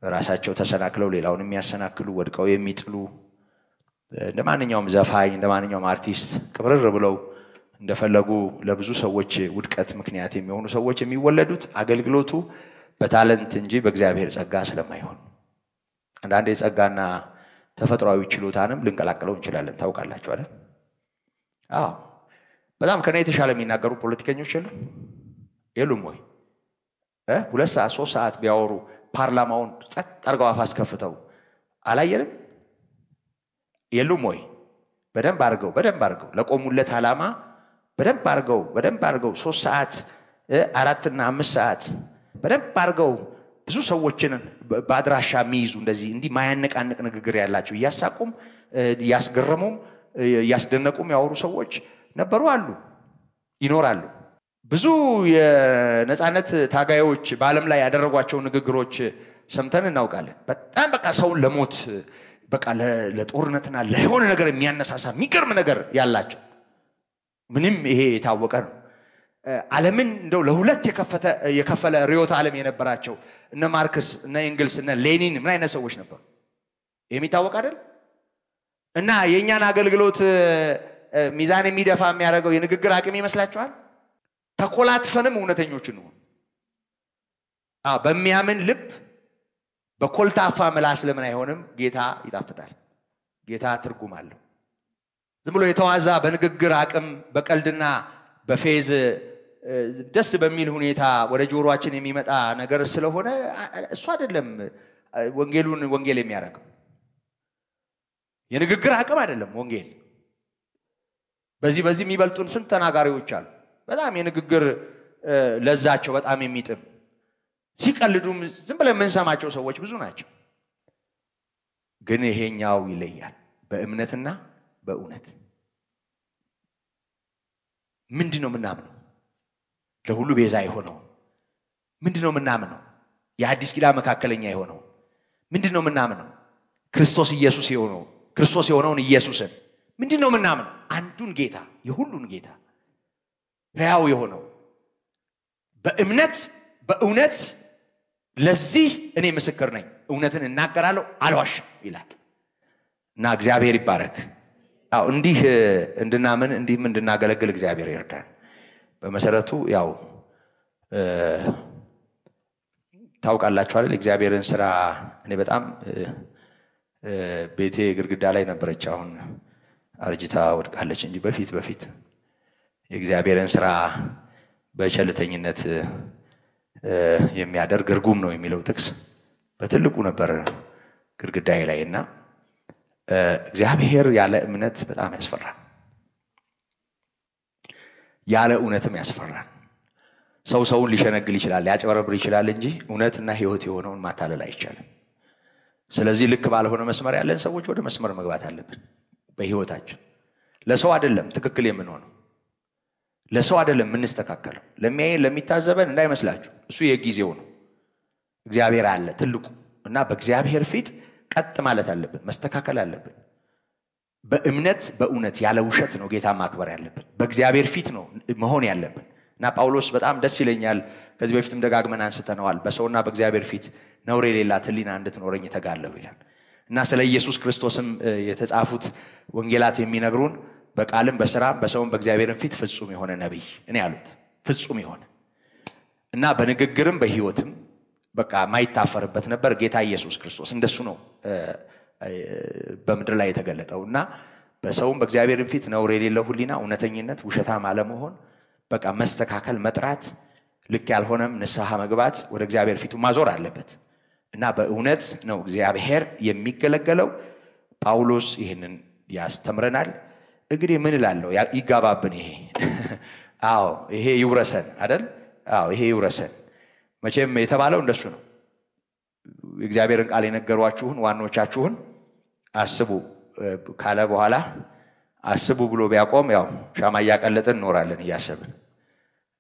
Speaker 1: ራሳቸው ተሰናክለው ሌላውን የሚያሰናክሉ ወድቀው የሚጥሉ እንደማንኛውም ዘፋኝ እንደማንኛውም አርቲስት ቅብርር ብለው እንደፈለጉ ለብዙ ሰዎች ውድቀት ምክንያት የሚሆኑ ሰዎች የሚወለዱት አገልግሎቱ በታለንት እንጂ በእግዚአብሔር ጸጋ ስለማይሆን አንዳንዴ ጸጋና ተፈጥሯዊ ችሎታንም ልንቀላቀለው እንችላለን። ታውቃላችሁ አይደል? በጣም ከኔ የተሻለ የሚናገሩ ፖለቲከኞች የሉም ወይ? 2 ሰዓት 3 ሰዓት ቢያወሩ ፓርላማውን ጸጥ አርገው አፋስ ከፍተው አላየንም? የሉም ወይ? በደንብ አርገው ለቆሙለት ዓላማ በደንብ አርገው 3 ሰዓት 4 እና 5 ሰዓት በደንብ አርገው ብዙ ሰዎችን በአድራሻ የሚይዙ እንደዚህ እንዲህ ማያነቃነቅ ንግግር ያላቸው ያሳቁም ያስገረሙም ያስደነቁም ያወሩ ሰዎች ነበሩ አሉ ይኖራሉ። ብዙ የነጻነት ታጋዮች በዓለም ላይ ያደረጓቸው ንግግሮች ሰምተን እናውቃለን። በጣም በቃ ሰውን ለሞት በቃ ለጦርነትና ለሆነ ነገር የሚያነሳሳ የሚገርም ነገር ያላቸው ምንም ይሄ የታወቀ ነው። ዓለምን እንደው ለሁለት የከፈለ ሪዮት ዓለም የነበራቸው እነ ማርክስ እነ ኤንግልስ እነ ሌኒን ምን አይነት ሰዎች ነበሩ? የሚታወቅ አይደል? እና የኛን አገልግሎት ሚዛን የሚደፋ የሚያደርገው የንግግር አቅም ይመስላችኋል? ተቆላጥፈንም እውነተኞች ነው። በሚያምን ልብ በኮልታፋ ምላስ ለምን አይሆንም? ጌታ ይጣፍጣል። ጌታ ትርጉም አለው። ዝም ብሎ የተዋዛ በንግግር አቅም በቀልድና በፌዝ ደስ በሚል ሁኔታ ወደ ጆሮአችን የሚመጣ ነገር ስለሆነ እሱ አይደለም ወንጌል የሚያደርገው። የንግግር አቅም አይደለም ወንጌል። በዚህ የሚበልጡን ስንት ተናጋሪዎች አሉ። በጣም የንግግር ለዛቸው በጣም የሚጥም ሲቀልዱም ዝም ብለን የምንሰማቸው ሰዎች ብዙ ናቸው። ግን ይሄኛው ይለያል። በእምነትና በእውነት ምንድነው ምናምነው? ለሁሉ ቤዛ የሆነው ምንድነው ምናምነው? የሐዲስ ኪዳን መካከለኛ የሆነው ምንድነው ምናምነው? ክርስቶስ ኢየሱስ የሆነውን ኢየሱስን ምንድነው ምናምነው? አንዱን ጌታ የሁሉን ጌታ ሕያው የሆነው በእምነት በእውነት ለዚህ እኔ ምስክር ነኝ፣ እውነትን እናገራለሁ አልዋሽም ይላል። እና እግዚአብሔር ይባረክ። አው እንዲህ እንድናምን እንዲህም እንድናገለግል እግዚአብሔር ይርዳን። በመሰረቱ ያው ታውቃላችሁ አይደል እግዚአብሔርን ስራ እኔ በጣም ቤቴ ግድግዳ ላይ ነበረች አሁን አርጅታ ወድቃለች እንጂ በፊት የእግዚአብሔርን ስራ በቸልተኝነት የሚያደርግ እርጉም ነው የሚለው ጥቅስ በትልቁ ነበር ግድግዳዬ ላይና እግዚአብሔር ያለ እምነት በጣም ያስፈራል። ያለ እውነትም ያስፈራል። ሰውን ሊሸነግል ይችላል ሊያጭበረብር ይችላል እንጂ እውነትና ህይወት የሆነውን ማታለል አይቻልም። ስለዚህ ልክ ባልሆነ መስመር ያለን ሰዎች ወደ መስመር መግባት አለብን በህይወታችን። ለሰው አይደለም ትክክል የምንሆነው ለሰው አይደለም ምንስተካከለው ለሚያየን ለሚታዘበን እንዳይመስላችሁ እሱ የጊዜው ነው። እግዚአብሔር አለ ትልቁ እና በእግዚአብሔር ፊት ቀጥ ማለት አለብን መስተካከል አለብን። በእምነት በእውነት ያለ ውሸት ነው ጌታ ማክበር ያለብን በእግዚአብሔር ፊት ነው መሆን ያለብን። እና ጳውሎስ በጣም ደስ ይለኛል ከዚህ በፊትም ደጋግመን አንስተነዋል በሰውና በእግዚአብሔር ፊት ነውር የሌላት ሕሊና እንድትኖረኝ ተጋለሁ ይላል። እና ስለ ኢየሱስ ክርስቶስም የተጻፉት ወንጌላት የሚነግሩን በቃልም በስራም በሰውም በእግዚአብሔርም ፊት ፍጹም የሆነ ነብይ እኔ ያሉት ፍጹም የሆነ እና በንግግርም በህይወትም በቃ ማይታፈርበት ነበር ጌታ ኢየሱስ ክርስቶስ። እንደሱ ነው በመድር ላይ የተገለጠውና በሰውም በእግዚአብሔርም ፊት ነውር የሌለው ሕሊና እውነተኝነት ውሸታም አለመሆን በቃ መስተካከል መጥራት ልክ ያልሆነም ንስሐ መግባት ወደ እግዚአብሔር ፊቱ ማዞር አለበት። እና በእውነት ነው እግዚአብሔር የሚገለገለው። ጳውሎስ ይሄንን ያስተምረናል። እንግዲህ ምን እላለሁ ይጋባብን ይሄ አዎ ይሄ ይውረሰን አይደል? አዎ ይሄ ይውረሰን። መቼም የተባለው እንደሱ ነው። እግዚአብሔርን ቃል የነገሯችሁን ዋኖቻችሁን አስቡ ካለ በኋላ አስቡ ብሎ ቢያቆም ያው ሻማ ያቀለጥን ኖራለን ያሰብን።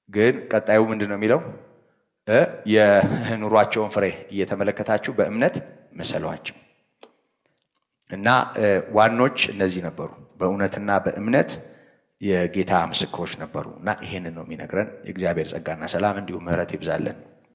Speaker 1: ግን ቀጣዩ ምንድነው የሚለው የኑሯቸውን ፍሬ እየተመለከታችሁ በእምነት መሰሏቸው። እና ዋኖች እነዚህ ነበሩ በእውነትና በእምነት የጌታ ምስክሮች ነበሩና ይሄንን ነው የሚነግረን። የእግዚአብሔር ጸጋና ሰላም እንዲሁ ምህረት ይብዛልን።